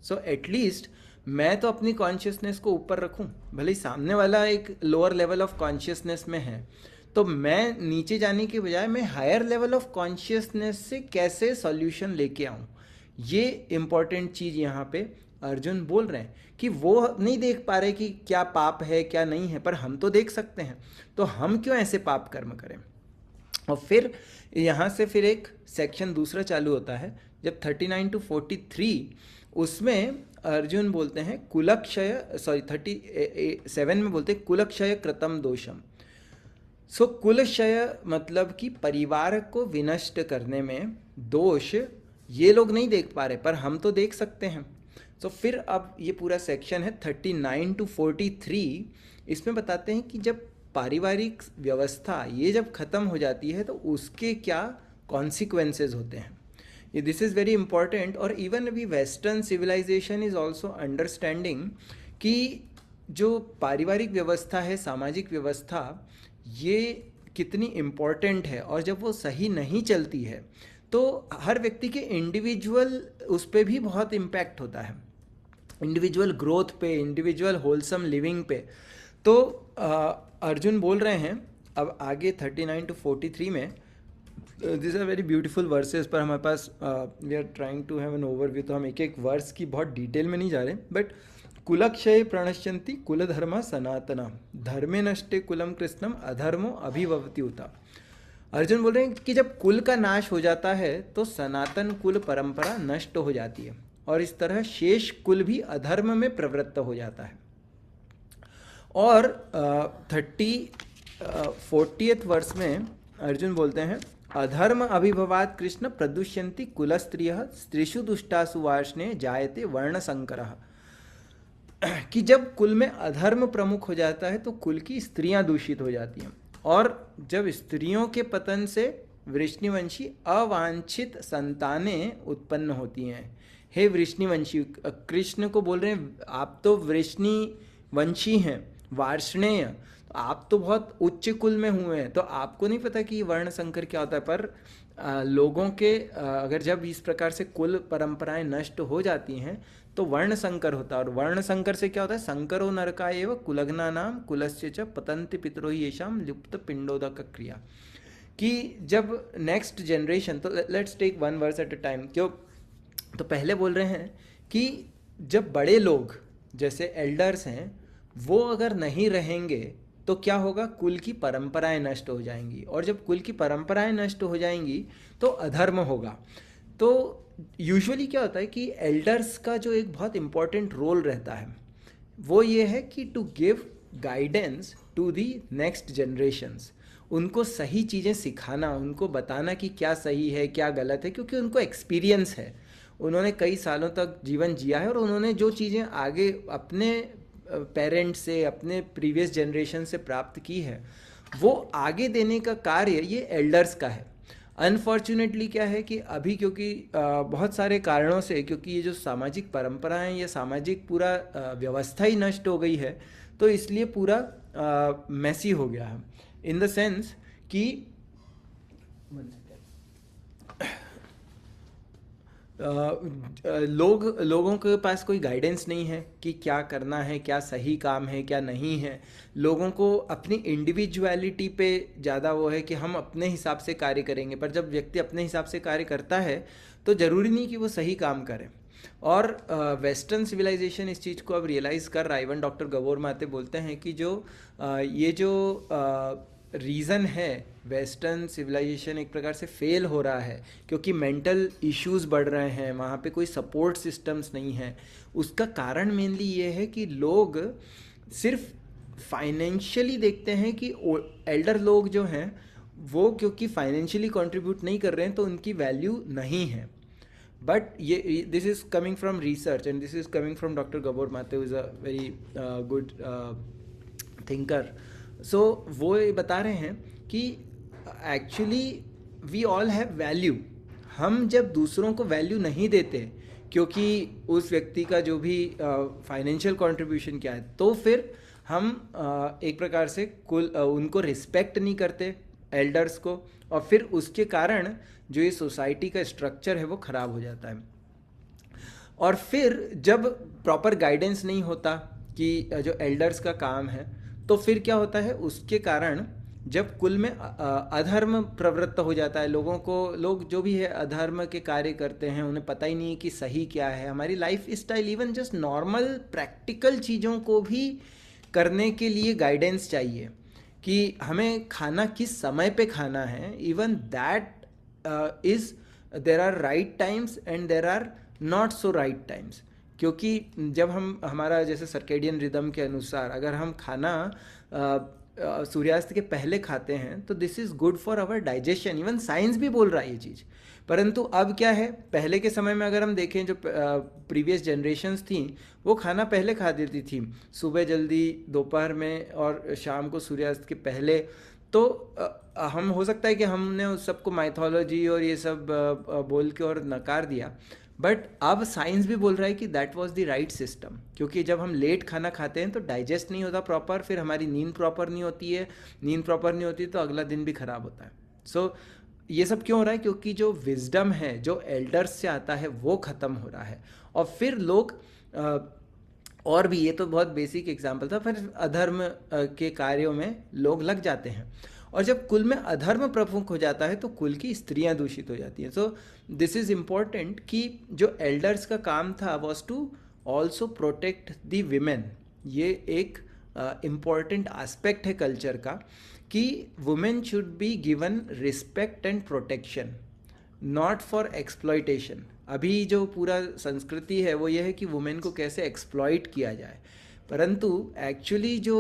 सो एटलीस्ट मैं तो अपनी कॉन्शियसनेस को ऊपर रखूं, भले ही सामने वाला एक लोअर लेवल ऑफ कॉन्शियसनेस में है, तो मैं नीचे जाने के बजाय मैं हायर लेवल ऑफ कॉन्शियसनेस से कैसे सॉल्यूशन लेके आऊं, ये इम्पॉर्टेंट चीज़ यहाँ पे अर्जुन बोल रहे हैं कि वो नहीं देख पा रहे कि क्या पाप है क्या नहीं है, पर हम तो देख सकते हैं, तो हम क्यों ऐसे पाप कर्म करें। और फिर यहाँ से फिर एक सेक्शन दूसरा चालू होता है, जब 39-43 उसमें अर्जुन बोलते हैं कुलक्षय, 37 में बोलते हैं कुलक्षय कृतम दोषम। सो कुलक्षय मतलब कि परिवार को विनष्ट करने में दोष ये लोग नहीं देख पा रहे, पर हम तो देख सकते हैं। तो फिर अब ये पूरा सेक्शन है 39-43, इसमें बताते हैं कि जब पारिवारिक व्यवस्था ये जब ख़त्म हो जाती है तो उसके क्या कॉन्सिक्वेंसेस होते हैं। ये दिस इज़ वेरी इंपॉर्टेंट। और इवन अभी western civilisation is also understanding कि जो पारिवारिक व्यवस्था है, सामाजिक व्यवस्था, ये कितनी इम्पोर्टेंट है, और जब वो सही नहीं चलती है तो हर व्यक्ति के इंडिविजुअल उस पर भी बहुत इम्पैक्ट होता है, इंडिविजुअल ग्रोथ पे, इंडिविजुअल होलसम लिविंग पे। तो अर्जुन बोल रहे हैं अब आगे 39 to 43 में, this are very beautiful verses, पर हमारे पास we are trying to have an overview, तो हम एक एक वर्स की बहुत डिटेल में नहीं जा रहे, बट कुलक्षय प्रणश्यन्ति कुल धर्म सनातना धर्मे नष्टे कुलम कृष्णम अधर्मो अभिभवति उता। अर्जुन बोल रहे हैं कि जब कुल का नाश हो जाता है तो सनातन कुल परंपरा नष्ट हो जाती है, और इस तरह शेष कुल भी अधर्म में प्रवृत्त हो जाता है। और 40th वर्ष में अर्जुन बोलते हैं अधर्म अभिभवात् कृष्ण प्रदुष्यन्ति कुलस्त्रियः स्त्रीषु दुष्टासु वार्ष्णे जायते वर्ण संकरः, कि जब कुल में अधर्म प्रमुख हो जाता है तो कुल की स्त्रियां दूषित हो जाती हैं, और जब स्त्रियों के पतन से वृष्णिवंशी अवांछित संतानें उत्पन्न होती हैं। हे वृष्णिवंशी, कृष्ण को बोल रहे हैं आप तो वृष्णिवंशी हैं, वार्ष्णेय, आप तो बहुत उच्च कुल में हुए हैं, तो आपको नहीं पता कि वर्ण संकर क्या होता है। पर लोगों के अगर जब इस प्रकार से कुल परंपराएं नष्ट हो जाती हैं तो वर्ण संकर होता है, और वर्ण संकर से क्या होता है, संकरो नरका एव कुलग्ना नाम कुलस्य च पतंति पितरो ही येषाम लुप्त पिंडोदक क्रिया, कि जब नेक्स्ट जनरेशन, तो let's take one verse at a time, क्यों, तो पहले बोल रहे हैं कि जब बड़े लोग जैसे एल्डर्स हैं वो अगर नहीं रहेंगे तो क्या होगा, कुल की परंपराएं नष्ट हो जाएंगी, और जब कुल की परंपराएं नष्ट हो जाएंगी तो अधर्म होगा। तो यूजुअली क्या होता है कि एल्डर्स का जो एक बहुत इम्पॉर्टेंट रोल रहता है वो ये है कि to give guidance to the next generations, उनको सही चीज़ें सिखाना, उनको बताना कि क्या सही है क्या गलत है, क्योंकि उनको एक्सपीरियंस है, उन्होंने कई सालों तक जीवन जिया है, और उन्होंने जो चीज़ें आगे अपने पेरेंट्स से, अपने प्रीवियस जनरेशन से प्राप्त की है, वो आगे देने का कार्य ये एल्डर्स का है। अनफॉर्चुनेटली क्या है कि अभी क्योंकि बहुत सारे कारणों से, क्योंकि ये जो सामाजिक परंपराएं, ये सामाजिक पूरा व्यवस्था ही नष्ट हो गई है, तो इसलिए पूरा मैसी हो गया है, इन द सेंस कि लोगों के पास कोई गाइडेंस नहीं है कि क्या करना है, क्या सही काम है क्या नहीं है। लोगों को अपनी इंडिविजुअलिटी पे ज़्यादा वो है कि हम अपने हिसाब से कार्य करेंगे, पर जब व्यक्ति अपने हिसाब से कार्य करता है तो ज़रूरी नहीं कि वो सही काम करे। और वेस्टर्न सिविलाइजेशन इस चीज़ को अब रियलाइज़ कर रहा है। इवन डॉक्टर गबोर माते बोलते हैं कि ये जो रीज़न है वेस्टर्न सिविलाइजेशन एक प्रकार से फेल हो रहा है, क्योंकि मेंटल इश्यूज बढ़ रहे हैं, वहाँ पे कोई सपोर्ट सिस्टम्स नहीं है। उसका कारण मेनली ये है कि लोग सिर्फ फाइनेंशियली देखते हैं कि एल्डर लोग जो हैं वो क्योंकि फाइनेंशियली कंट्रीब्यूट नहीं कर रहे हैं तो उनकी वैल्यू नहीं है। बट ये this is coming from research and this is coming from doctor Gabor Mate, is a very good thinker. So वो ये बता रहे हैं कि actually we all have value. हम जब दूसरों को वैल्यू नहीं देते क्योंकि उस व्यक्ति का जो भी फाइनेंशियल कंट्रीब्यूशन क्या है, तो फिर हम एक प्रकार से उनको रिस्पेक्ट नहीं करते एल्डर्स को, और फिर उसके कारण जो ये सोसाइटी का स्ट्रक्चर है वो ख़राब हो जाता है। और फिर जब प्रॉपर गाइडेंस नहीं होता कि जो एल्डर्स का काम है, तो फिर क्या होता है, उसके कारण जब कुल में अधर्म प्रवृत्त हो जाता है, लोग जो भी है अधर्म के कार्य करते हैं, उन्हें पता ही नहीं है कि सही क्या है। हमारी life style, even just normal practical चीज़ों को भी करने के लिए गाइडेंस चाहिए कि हमें खाना किस समय पे खाना है। Even that is there are right times and there are not so right times, क्योंकि जब हमारा जैसे सर्केडियन रिदम के अनुसार अगर हम खाना सूर्यास्त के पहले खाते हैं तो this is good for our digestion. Even science भी बोल रहा है ये चीज़। परंतु अब क्या है, पहले के समय में अगर हम देखें जो प्रीवियस जनरेशन्स थी वो खाना पहले खा देती थी, सुबह जल्दी, दोपहर में और शाम को सूर्यास्त के पहले। तो हम हो सकता है कि हमने उस सबको माइथोलॉजी और ये सब बोल के और नकार दिया, बट अब साइंस भी बोल रहा है कि that was the right system, क्योंकि जब हम लेट खाना खाते हैं तो डाइजेस्ट नहीं होता प्रॉपर, फिर हमारी नींद प्रॉपर नहीं होती है, नींद प्रॉपर नहीं होती तो अगला दिन भी खराब होता है. सो ये सब क्यों हो रहा है? क्योंकि जो विजडम है जो एल्डर्स से आता है वो ख़त्म हो रहा है. और फिर लोग और भी, ये तो बहुत बेसिक एग्जाम्पल था, फिर अधर्म के कार्यों में लोग लग जाते हैं. और जब कुल में अधर्म प्रमुख हो जाता है तो कुल की स्त्रियां दूषित हो जाती हैं. सो दिस इज इम्पॉर्टेंट कि जो एल्डर्स का काम था was to also protect the women. ये एक इम्पॉर्टेंट एस्पेक्ट है कल्चर का कि women should be given respect and protection, not for exploitation. अभी जो पूरा संस्कृति है वो ये है कि वुमेन को कैसे एक्सप्लॉइट किया जाए, परंतु एक्चुअली जो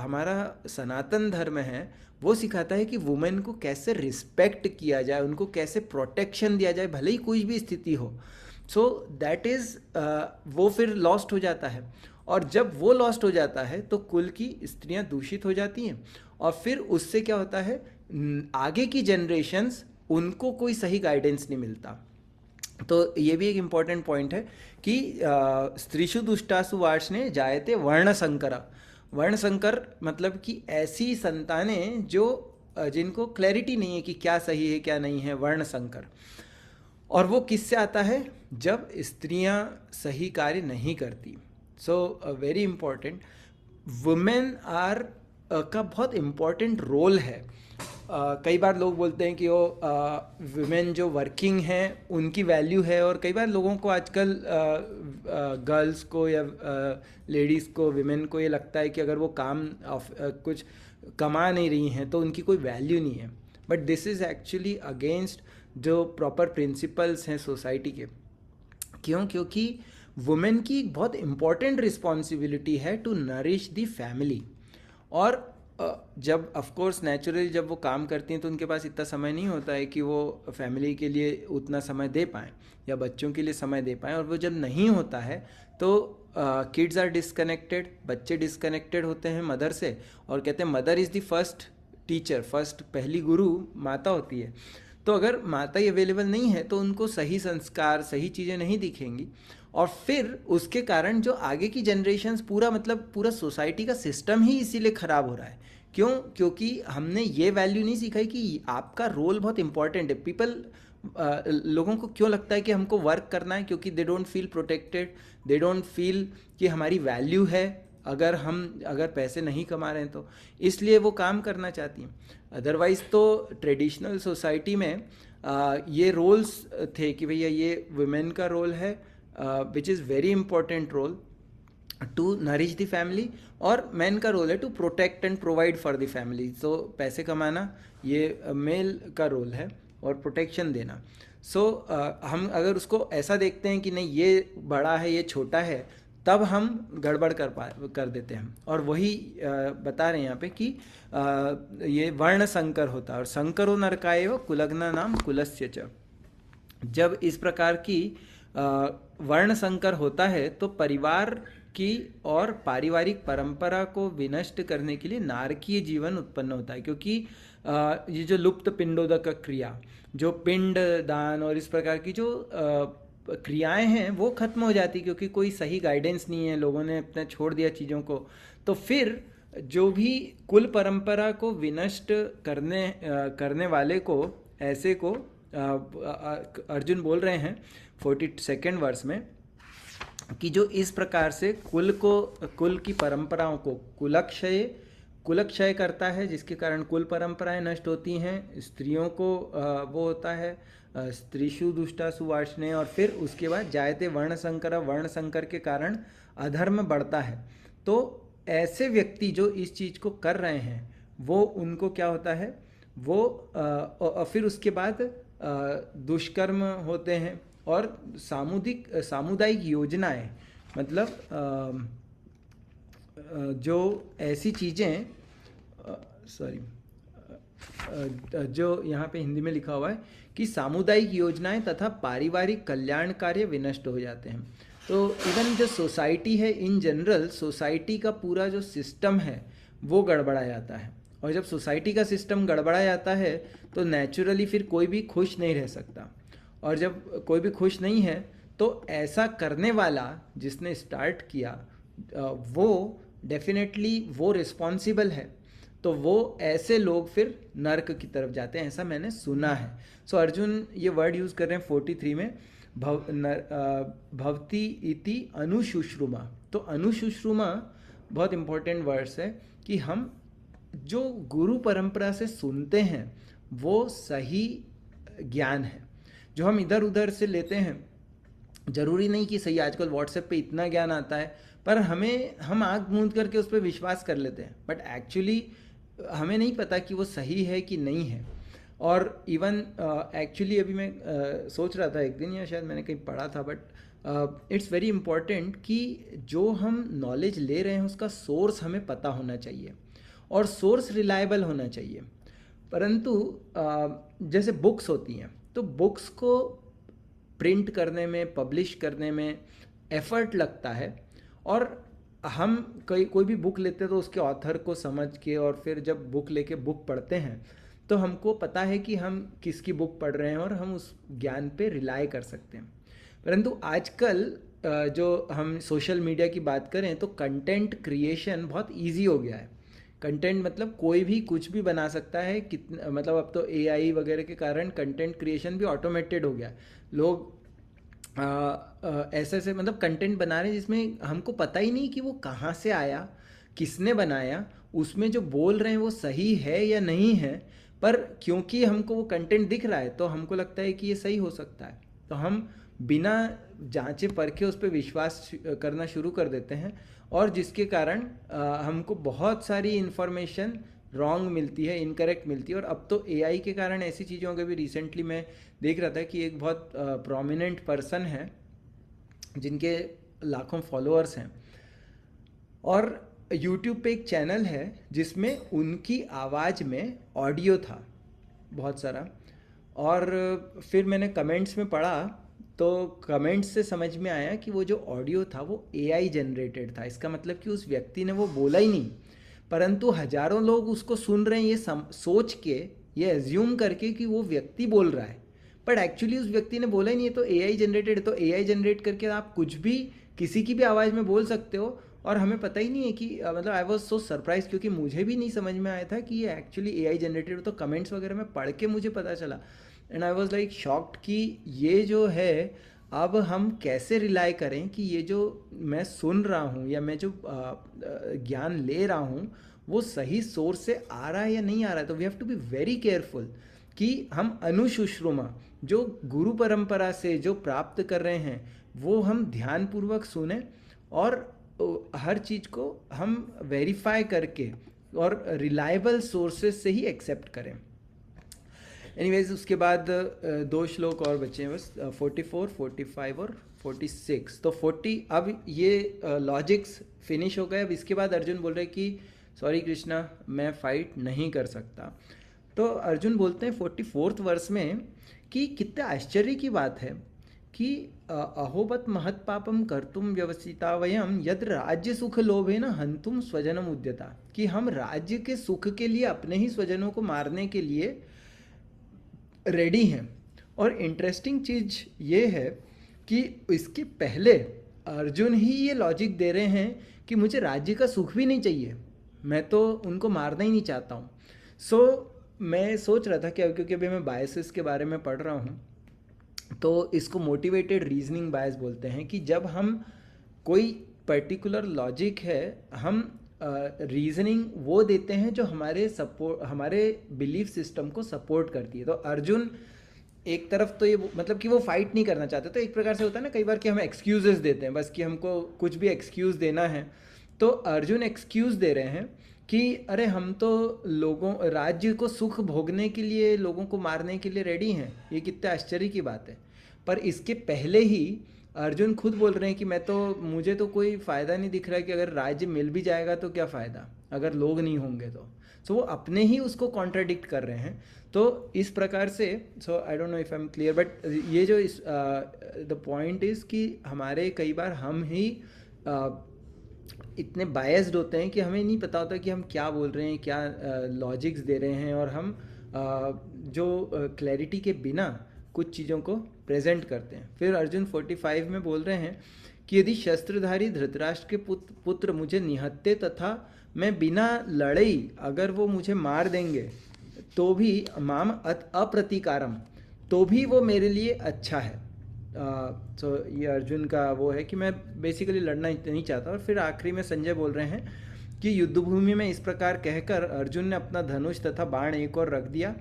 हमारा सनातन धर्म है वो सिखाता है कि वुमेन को कैसे रिस्पेक्ट किया जाए, उनको कैसे प्रोटेक्शन दिया जाए भले ही कोई भी स्थिति हो. सो दैट इज़ वो फिर लॉस्ट हो जाता है. और जब वो लॉस्ट हो जाता है तो कुल की स्त्रियां दूषित हो जाती हैं. और फिर उससे क्या होता है, आगे की जनरेशन्स उनको कोई सही गाइडेंस नहीं मिलता. तो ये भी एक इम्पॉर्टेंट पॉइंट है कि स्त्रीषु दुष्टासु वार्ष्णे जायते वर्ण संकर. वर्ण संकर मतलब कि ऐसी संतानें जो जिनको क्लैरिटी नहीं है कि क्या सही है क्या नहीं है, वर्ण संकर. और वो किससे आता है? जब स्त्रियां सही कार्य नहीं करती. So very important, women are का बहुत इम्पॉर्टेंट रोल है. कई बार लोग बोलते हैं कि वो वुमेन जो वर्किंग हैं उनकी वैल्यू है, और कई बार लोगों को आजकल गर्ल्स को या लेडीज़ को, वुमेन को ये लगता है कि अगर वो काम कुछ कमा नहीं रही हैं तो उनकी कोई वैल्यू नहीं है. But this is actually against जो प्रॉपर प्रिंसिपल्स हैं सोसाइटी के. क्यों? क्योंकि वुमेन की एक बहुत इम्पॉर्टेंट रिस्पॉन्सिबिलिटी है टू नरिश द फैमिली. और जब ऑफ कोर्स नेचुरली जब वो काम करती हैं तो उनके पास इतना समय नहीं होता है कि वो फैमिली के लिए उतना समय दे पाएँ या बच्चों के लिए समय दे पाएँ. और वो जब नहीं होता है तो किड्स आर डिस्कनेक्टेड, बच्चे डिस्कनेक्टेड होते हैं मदर से, और कहते हैं mother is the first teacher, first पहली गुरु माता होती है. तो अगर माता ही अवेलेबल नहीं है तो उनको सही संस्कार, सही चीज़ें नहीं दिखेंगी. और फिर उसके कारण जो आगे की जनरेशन्स, पूरा मतलब पूरा सोसाइटी का सिस्टम ही इसीलिए ख़राब हो रहा है. क्यों? क्योंकि हमने ये वैल्यू नहीं सिखाई कि आपका रोल बहुत इंपॉर्टेंट है. लोगों को क्यों लगता है कि हमको वर्क करना है? क्योंकि they don't feel protected, they don't feel कि हमारी वैल्यू है अगर पैसे नहीं कमा रहे हैं तो, इसलिए वो काम करना चाहती हैं. अदरवाइज़ तो ट्रेडिशनल सोसाइटी में ये रोल्स थे कि भैया ये वुमेन का रोल है, which is very important role to nourish the family, और मैन का रोल है to protect and provide for the family. तो पैसे कमाना ये मेल का रोल है और प्रोटेक्शन देना. सो हम अगर उसको ऐसा देखते हैं कि नहीं ये बड़ा है ये छोटा है, तब हम गड़बड़ कर देते हैं. और वही बता रहे हैं यहाँ पे कि ये वर्ण संकर होता है. और संकरो नरकाएव कुलग्ना नाम कुलस्य च. जब इस प्रकार की वर्ण संकर होता है तो परिवार की और पारिवारिक परंपरा को विनष्ट करने के लिए नारकीय जीवन उत्पन्न होता है. क्योंकि ये जो लुप्त पिंडोदक क्रिया, जो पिंड दान और इस प्रकार की जो क्रियाएं हैं वो खत्म हो जाती, क्योंकि कोई सही गाइडेंस नहीं है, लोगों ने अपना छोड़ दिया चीज़ों को. तो फिर जो भी कुल परंपरा को विनष्ट करने वाले को, ऐसे को अर्जुन बोल रहे हैं 42वें वर्ष में कि जो इस प्रकार से कुल की परंपराओं को कुलक्षय करता है, जिसके कारण कुल परंपराएं नष्ट होती हैं, स्त्रियों को वो होता है स्त्रीषु दुष्टासु वार्ष्णे. और फिर उसके बाद जायते वर्ण संकर के कारण अधर्म बढ़ता है. तो ऐसे व्यक्ति जो इस चीज़ को कर रहे हैं वो, उनको क्या होता है, वो फिर उसके बाद दुष्कर्म होते हैं. और सामुदायिक योजनाएं, मतलब जो ऐसी चीज़ें, जो यहाँ पे हिंदी में लिखा हुआ है कि सामुदायिक योजनाएं तथा पारिवारिक कल्याण कार्य विनष्ट हो जाते हैं. तो इवन जो सोसाइटी है इन जनरल, सोसाइटी का पूरा जो सिस्टम है वो गड़बड़ा जाता है. और जब सोसाइटी का सिस्टम गड़बड़ा जाता है तो नेचुरली फिर कोई भी खुश नहीं रह सकता. और जब कोई भी खुश नहीं है तो ऐसा करने वाला जिसने स्टार्ट किया वो डेफिनेटली वो रिस्पॉन्सिबल है, तो वो ऐसे लोग फिर नर्क की तरफ जाते हैं, ऐसा मैंने सुना है। सो अर्जुन ये वर्ड यूज़ कर रहे हैं 43 में, भवती इति अनुशुश्रुमा। तो अनुशुश्रुमा बहुत इंपॉर्टेंट वर्ड्स है कि हम जो गुरु परंपरा से सुनते हैं वो सही ज्ञान है। जो हम इधर उधर से लेते हैं, जरूरी नहीं कि सही, आजकल व्हाट्सएप पे इतना ज्ञान आता है पर हम आँख मूंद करके उस पर विश्वास कर लेते हैं, बट एक्चुअली हमें नहीं पता कि वो सही है कि नहीं है। और इवन एक्चुअली अभी मैं सोच रहा था एक दिन, या शायद मैंने कहीं पढ़ा था, बट इट्स वेरी इंपॉर्टेंट कि जो हम नॉलेज ले रहे हैं उसका सोर्स हमें पता होना चाहिए और सोर्स रिलायबल होना चाहिए। परंतु जैसे बुक्स होती हैं, तो बुक्स को प्रिंट करने में, पब्लिश करने में एफर्ट लगता है, और हम कोई भी बुक लेते हैं तो उसके ऑथर को समझ के, और फिर जब बुक लेके बुक पढ़ते हैं तो हमको पता है कि हम किसकी बुक पढ़ रहे हैं और हम उस ज्ञान पे रिलाई कर सकते हैं। परंतु आजकल जो हम सोशल मीडिया की बात करें तो कंटेंट क्रिएशन बहुत इजी हो गया है। कंटेंट मतलब कोई भी कुछ भी बना सकता है, कितना मतलब अब तो एआई वगैरह के कारण कंटेंट क्रिएशन भी ऑटोमेटेड हो गया। लोग ऐसे ऐसे मतलब कंटेंट बना रहे हैं जिसमें हमको पता ही नहीं कि वो कहाँ से आया, किसने बनाया, उसमें जो बोल रहे हैं वो सही है या नहीं है, पर क्योंकि हमको वो कंटेंट दिख रहा है तो हमको लगता है कि ये सही हो सकता है, तो हम बिना जांचे परखे उस पर विश्वास करना शुरू कर देते हैं, और जिसके कारण हमको बहुत सारी इन्फॉर्मेशन रॉन्ग मिलती है, इनकरेक्ट मिलती है। और अब तो एआई के कारण ऐसी चीज़ों के भी, रिसेंटली मैं देख रहा था कि एक बहुत प्रोमिनेंट पर्सन है जिनके लाखों फॉलोअर्स हैं, और यूट्यूब पे एक चैनल है जिसमें उनकी आवाज़ में ऑडियो था बहुत सारा, और फिर मैंने कमेंट्स में पढ़ा तो कमेंट्स से समझ में आया कि वो जो ऑडियो था वो एआई जनरेटेड था। इसका मतलब कि उस व्यक्ति ने वो बोला ही नहीं, परंतु हजारों लोग उसको सुन रहे हैं ये सोच के, ये एज्यूम करके कि वो व्यक्ति बोल रहा है, बट एक्चुअली उस व्यक्ति ने बोला ही नहीं है, तो एआई जनरेटेड। तो एआई जनरेट करके आप कुछ भी किसी की भी आवाज़ में बोल सकते हो, और हमें पता ही नहीं है कि मतलब आई वॉज सो सरप्राइज, क्योंकि मुझे भी नहीं समझ में आया था कि ये एक्चुअली एआई जनरेटेड। तो कमेंट्स वगैरह में पढ़ के मुझे पता चला, and I was like shocked कि ये जो है अब हम कैसे रिलाई करें कि ये जो मैं सुन रहा हूँ या मैं जो ज्ञान ले रहा हूँ वो सही सोर्स से आ रहा है या नहीं आ रहा है। तो we have to be very careful कि हम अनुशुश्रुमा जो गुरु परंपरा से जो प्राप्त कर रहे हैं वो हम ध्यानपूर्वक सुने, और हर चीज़ को हम वेरीफाई करके और रिलायबल सोर्सेज से ही एक्सेप्ट करें। एनीवेज, उसके बाद दो श्लोक और बचे हैं बस, 44, 45 और 46। तो 40, अब ये लॉजिक्स फिनिश हो गए। अब इसके बाद अर्जुन बोल रहे कि सॉरी कृष्णा, मैं फाइट नहीं कर सकता। तो अर्जुन बोलते हैं 44th वर्ष में कि कितने आश्चर्य की बात है कि अहोबत महत पापम कर्तुम व्यवसिता वयम यद राज्य सुख लोभे न हंतुम स्वजनम उद्यता, कि हम राज्य के सुख के लिए अपने ही स्वजनों को मारने के लिए रेडी हैं। और इंटरेस्टिंग चीज़ ये है कि इसके पहले अर्जुन ही ये लॉजिक दे रहे हैं कि मुझे राज्य का सुख भी नहीं चाहिए, मैं तो उनको मारना ही नहीं चाहता हूँ। सो मैं सोच रहा था कि क्योंकि अभी मैं बायसेस के बारे में पढ़ रहा हूँ, तो इसको मोटिवेटेड रीजनिंग बायस बोलते हैं, कि जब हम कोई पर्टिकुलर लॉजिक है, हम रीजनिंग वो देते हैं जो हमारे बिलीफ सिस्टम को सपोर्ट करती है। तो अर्जुन एक तरफ तो ये मतलब कि वो फाइट नहीं करना चाहते, तो एक प्रकार से होता है ना कई बार कि हम एक्सक्यूजेस देते हैं, बस कि हमको कुछ भी एक्सक्यूज़ देना है। तो अर्जुन एक्सक्यूज़ दे रहे हैं कि अरे हम तो राज्य को सुख भोगने के लिए लोगों को मारने के लिए रेडी हैं, ये कितने आश्चर्य की बात है। पर इसके पहले ही अर्जुन खुद बोल रहे हैं कि मुझे तो कोई फ़ायदा नहीं दिख रहा है, कि अगर राज्य मिल भी जाएगा तो क्या फ़ायदा अगर लोग नहीं होंगे तो। सो वो अपने ही उसको कॉन्ट्राडिक्ट कर रहे हैं। तो इस प्रकार से, so I don't know if I am clear, but ये जो द पॉइंट इज़ कि हमारे कई बार हम ही इतने बायस्ड होते हैं कि हमें नहीं पता होता कि हम क्या बोल रहे हैं, क्या लॉजिक्स दे रहे हैं, और हम जो क्लैरिटी के बिना कुछ चीज़ों को प्रेजेंट करते हैं। फिर अर्जुन 45 में बोल रहे हैं कि यदि शस्त्रधारी धृतराष्ट्र के पुत्र मुझे निहत्ते तथा मैं बिना लड़ई अगर वो मुझे मार देंगे तो भी माम अप्रतीकारम, तो भी वो मेरे लिए अच्छा है। तो ये अर्जुन का वो है कि मैं बेसिकली लड़ना नहीं चाहता। और फिर आखिरी में संजय बोल रहे हैं कि युद्धभूमि में इस प्रकार कहकर अर्जुन ने अपना धनुष तथा बाण एक और रख दिया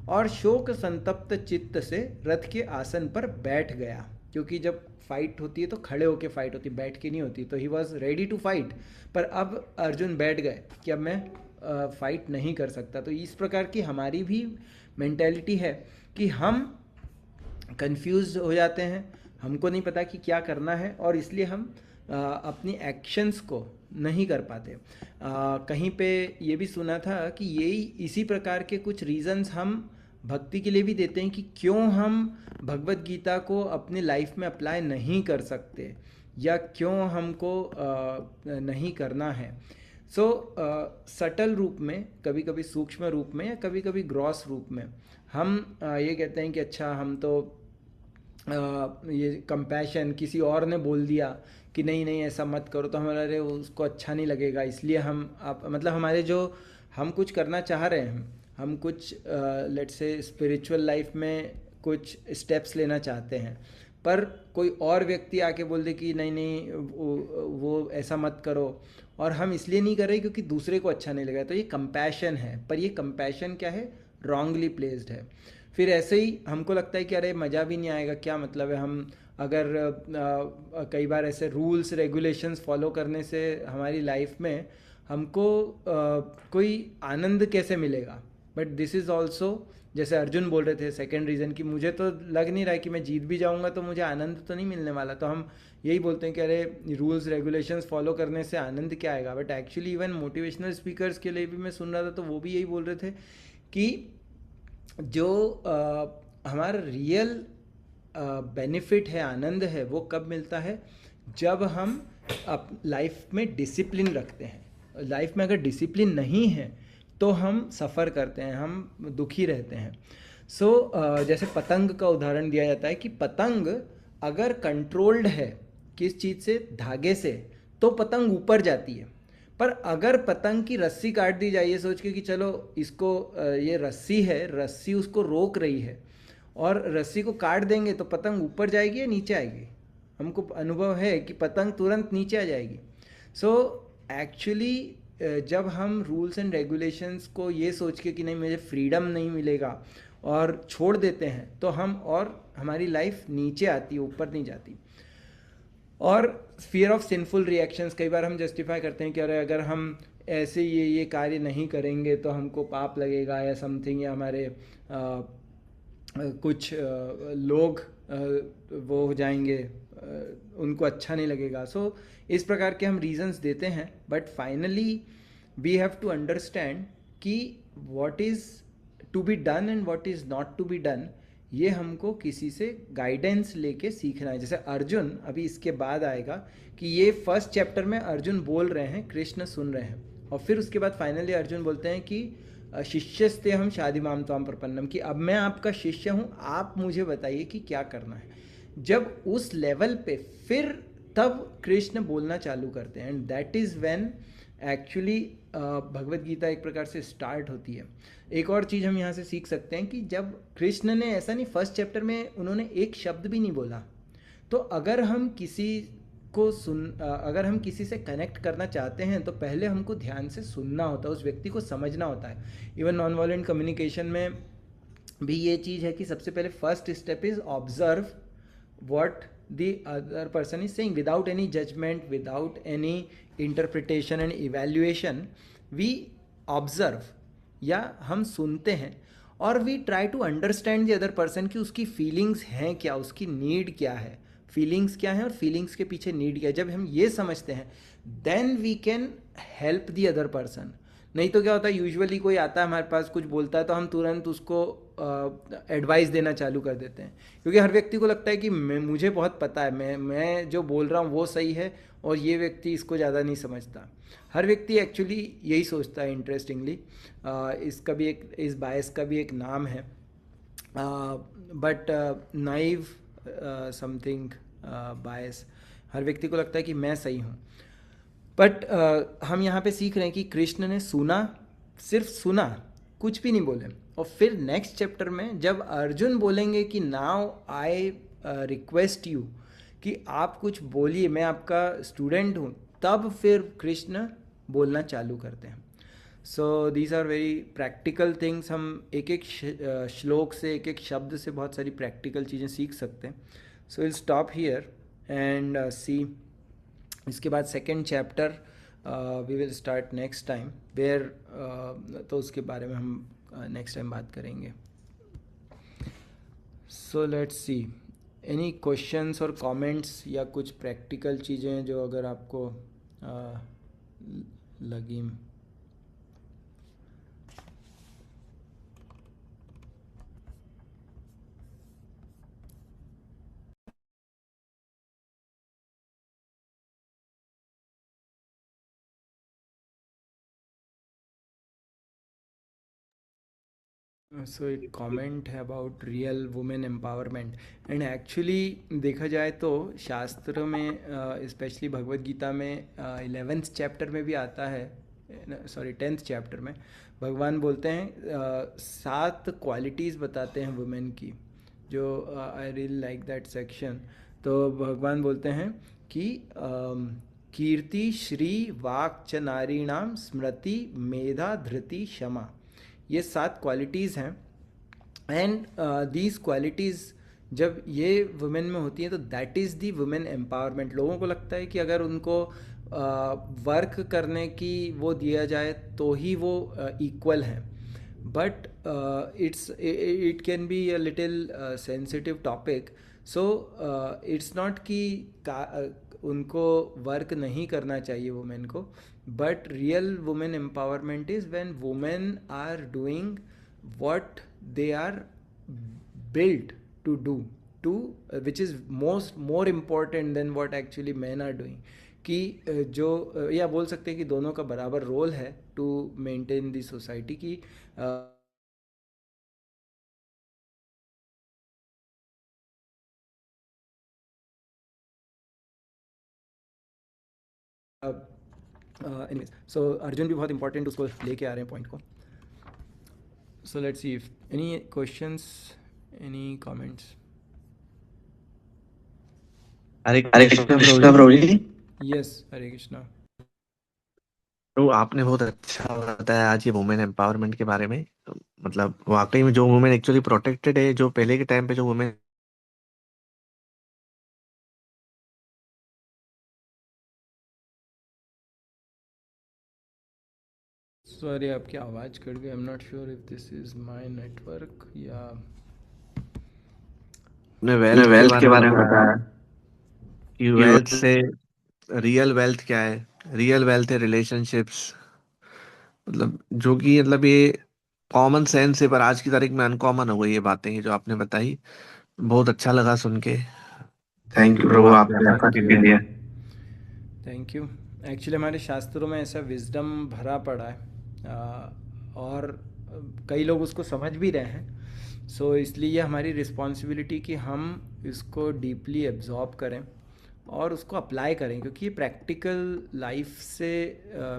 और शोक संतप्त चित्त से रथ के आसन पर बैठ गया, क्योंकि जब फाइट होती है तो खड़े होके फाइट होती है, बैठ के नहीं होती। तो he was ready to fight, पर अब अर्जुन बैठ गए कि अब मैं फाइट नहीं कर सकता। तो इस प्रकार की हमारी भी मेंटेलिटी है कि हम कंफ्यूज हो जाते हैं, हमको नहीं पता कि क्या करना है और इसलिए हम अपनी एक्शंस को नहीं कर पाते। कहीं पे ये भी सुना था कि यही इसी प्रकार के कुछ रीजंस हम भक्ति के लिए भी देते हैं कि क्यों हम भगवत गीता को अपनी लाइफ में अप्लाई नहीं कर सकते या क्यों हमको नहीं करना है। सो सटल रूप में, कभी कभी सूक्ष्म रूप में या कभी कभी ग्रॉस रूप में हम ये कहते हैं कि अच्छा हम तो ये कंपैशन, किसी और ने बोल दिया कि नहीं नहीं ऐसा मत करो तो हमारे उसको अच्छा नहीं लगेगा, इसलिए मतलब हमारे जो हम कुछ करना चाह रहे हैं, हम कुछ लेट्स से स्पिरिचुअल लाइफ में कुछ स्टेप्स लेना चाहते हैं, पर कोई और व्यक्ति आके बोल दे कि नहीं नहीं वो ऐसा मत करो, और हम इसलिए नहीं कर रहे क्योंकि दूसरे को अच्छा नहीं लगा। तो ये कंपैशन है, पर ये कंपैशन क्या है, रॉन्गली प्लेस्ड है। फिर ऐसे ही हमको लगता है कि अरे मज़ा भी नहीं आएगा, क्या मतलब है, हम अगर कई बार ऐसे रूल्स रेगुलेशंस फॉलो करने से हमारी लाइफ में हमको कोई आनंद कैसे मिलेगा। बट दिस इज़ ऑल्सो, जैसे अर्जुन बोल रहे थे सेकेंड रीज़न, कि मुझे तो लग नहीं रहा है कि मैं जीत भी जाऊंगा तो मुझे आनंद तो नहीं मिलने वाला। तो हम यही बोलते हैं कि अरे रूल्स रेगुलेशंस फॉलो करने से आनंद क्या आएगा। But actually even motivational speakers के लिए भी मैं सुन रहा था तो वो भी यही बोल रहे थे कि जो हमारा रियल बेनिफिट है, आनंद है, वो कब मिलता है, जब हम लाइफ में डिसिप्लिन रखते हैं। लाइफ में अगर डिसिप्लिन नहीं है तो हम सफ़र करते हैं, हम दुखी रहते हैं। जैसे पतंग का उदाहरण दिया जाता है कि पतंग अगर कंट्रोल्ड है किस चीज़ से, धागे से, तो पतंग ऊपर जाती है। पर अगर पतंग की रस्सी काट दी जाए ये सोच के कि चलो इसको ये रस्सी है, रस्सी उसको रोक रही है, और रस्सी को काट देंगे तो पतंग ऊपर जाएगी या नीचे आएगी। हमको अनुभव है कि पतंग तुरंत नीचे आ जाएगी। एक्चुअली जब हम रूल्स एंड रेगुलेशंस को ये सोच के कि नहीं मुझे फ्रीडम नहीं मिलेगा और छोड़ देते हैं तो हम, और हमारी लाइफ नीचे आती है, ऊपर नहीं जाती। और फियर ऑफ सिंफुल रिएक्शंस, कई बार हम जस्टिफाई करते हैं कि अरे अगर हम ऐसे ये कार्य नहीं करेंगे तो हमको पाप लगेगा या समथिंग, या हमारे कुछ लोग वो हो जाएंगे, उनको अच्छा नहीं लगेगा। इस प्रकार के हम रीजंस देते हैं। But finally we have to understand कि what is to be done and what is not to be done, ये हमको किसी से गाइडेंस लेके सीखना है। जैसे अर्जुन, अभी इसके बाद आएगा कि ये फर्स्ट चैप्टर में अर्जुन बोल रहे हैं, कृष्ण सुन रहे हैं, और फिर उसके बाद फाइनली अर्जुन बोलते हैं कि शिष्यस्ते हम शादिमाम त्वाम प्रपन्नम, कि अब मैं आपका शिष्य हूँ, आप मुझे बताइए कि क्या करना है। जब उस लेवल पे फिर तब कृष्ण बोलना चालू करते हैं, and that is when actually Bhagavad Gita एक प्रकार से स्टार्ट होती है। एक और चीज़ हम यहाँ से सीख सकते हैं कि जब कृष्ण ने, ऐसा नहीं फर्स्ट चैप्टर में उन्होंने एक शब्द भी नहीं बोला, तो अगर हम किसी से कनेक्ट करना चाहते हैं तो पहले हमको ध्यान से सुनना होता है, उस व्यक्ति को समझना होता है। इवन नॉन वायलेंट कम्युनिकेशन में भी ये चीज़ है कि सबसे पहले first step is observe what the other person is saying without any judgment, without any interpretation and evaluation. We observe, या हम सुनते हैं और we try to understand the other person कि उसकी फीलिंग्स हैं क्या, उसकी नीड क्या है, फीलिंग्स क्या है और फीलिंग्स के पीछे नीड क्या है। जब हम ये समझते हैं then we can help the other person. नहीं तो क्या होता है, यूजुअली कोई आता है हमारे पास कुछ बोलता है तो हम तुरंत उसको एडवाइस देना चालू कर देते हैं, क्योंकि हर व्यक्ति को लगता है कि मुझे बहुत पता है, मैं जो बोल रहा हूँ वो सही है और ये व्यक्ति इसको ज़्यादा नहीं समझता। हर व्यक्ति एक्चुअली यही सोचता है। इंटरेस्टिंगली इस बायस का भी एक नाम है, बट नाइव समथिंग बायस, हर व्यक्ति को लगता है कि मैं सही हूँ। बट हम यहाँ पे सीख रहे हैं कि कृष्ण ने सुना, सिर्फ सुना, कुछ भी नहीं बोले। और फिर नेक्स्ट चैप्टर में जब अर्जुन बोलेंगे कि नाउ आई रिक्वेस्ट यू कि आप कुछ बोलिए, मैं आपका स्टूडेंट हूँ, तब फिर कृष्ण बोलना चालू करते हैं। So these are very practical things. हम एक एक श्लोक से, एक एक शब्द से बहुत सारी प्रैक्टिकल चीज़ें सीख सकते हैं। So will stop here and see. इसके बाद second chapter we will start next time, where तो उसके बारे में हम नेक्स्ट टाइम बात करेंगे। So let's see, any questions और कमेंट्स या कुछ प्रैक्टिकल चीज़ें जो अगर आपको लगी। सो एक कमेंट है about real women empowerment. And actually देखा जाए तो शास्त्र में, स्पेशली भगवत गीता में 11th चैप्टर में भी आता है, सॉरी 10th चैप्टर में भगवान बोलते हैं 7 क्वालिटीज़ बताते हैं वुमेन की, जो I really like that section. तो भगवान बोलते हैं कि कीर्ति, श्री, वाक् च नारीणाम, स्मृति, मेधा, धृति, क्षमा, ये 7 क्वालिटीज़ हैं। एंड दीज क्वालिटीज़ जब ये वुमेन में होती हैं तो that is the women empowerment. लोगों को लगता है कि अगर उनको वर्क करने की वो दिया जाए तो ही वो इक्वल हैं, but it can be a little sensitive topic. So it's not कि उनको वर्क नहीं करना चाहिए वुमेन को, but real women empowerment is when women are doing what they are built to do, to which is more important than what actually men are doing। कि जो या बोल सकते हैं कि दोनों का बराबर रोल है टू मेंटेन दी सोसाइटी की। एनीवेज, सो अर्जुन भी बहुत इंपॉर्टेंट उसको लेके आ रहे हैं पॉइंट को। So let's see if any questions, any comments. Hare Hare Krishna Krishna Prabhu Prabhu ji. Ji. Yes, Hare Krishna. तो आपने बहुत अच्छा बताया आज ये वुमेन एम्पावरमेंट के बारे में। मतलब वाकई में जो वुमेन एक्चुअली प्रोटेक्टेड है, जो पहले के टाइम पे जो वुमेन Sorry, आपकी आवाज़ कट गई। I'm not sure if this is my network या ने ने वेल्थ के वेल्थ बारे के में बारे में बताया बताया कि कि वेल्थ से रियल वेल्थ क्या है। रियल वेल्थ है रिलेशनशिप्स, मतलब जो कि मतलब ये कॉमन सेंस है, पर आज की तारीख में अनकॉमन हो गई ये बातें, ये जो आपने बताई। बहुत अच्छा लगा सुन के। थैंक थैंक यू यू प्रभु, प्रभु, आपने आपने एफर्ट एफर्ट के के लिए। लिए। Thank you. एक्चुअली हमारे शास्त्रों में ऐसा विजडम भरा पड़ा है, और कई लोग उसको समझ भी रहे हैं। सो इसलिए ये हमारी रिस्पॉन्सिबिलिटी कि हम इसको डीपली एब्जॉर्ब करें और उसको अप्लाई करें, क्योंकि ये प्रैक्टिकल लाइफ से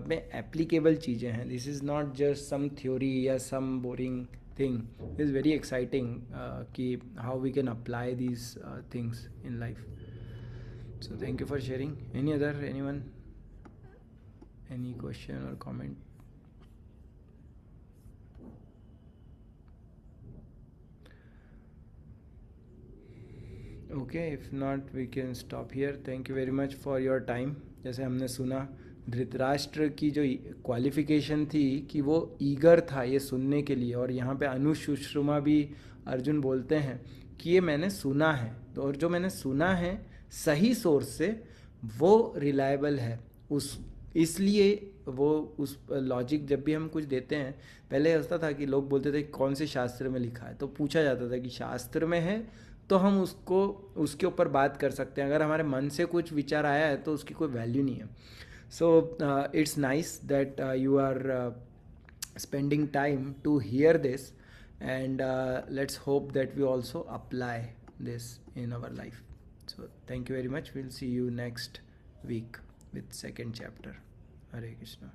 में एप्लीकेबल चीज़ें हैं। This is not just some theory या some boring thing. Is very exciting कि how we can apply these things in life. So thank you for sharing. Anyone, any question or comment? Okay, if not we can stop here. Thank you very much for your time. जैसे हमने सुना धृतराष्ट्र की जो qualification थी कि वो eager था ये सुनने के लिए, और यहाँ पे अनुशुश्रुमा भी अर्जुन बोलते हैं कि ये मैंने सुना है, तो और जो मैंने सुना है सही सोर्स से वो रिलायबल है। उस इसलिए वो उस लॉजिक जब भी हम कुछ देते हैं, पहले होता था कि लोग बोलते थे कौन से शास्त्र में लिखा है, तो पूछा जाता था कि शास्त्र में है तो हम उसको उसके ऊपर बात कर सकते हैं। अगर हमारे मन से कुछ विचार आया है तो उसकी कोई वैल्यू नहीं है। So it's nice that you are spending time to hear this, and let's hope that we also apply this in our life. So thank you very much. We'll see you next week with second chapter. Hare Krishna.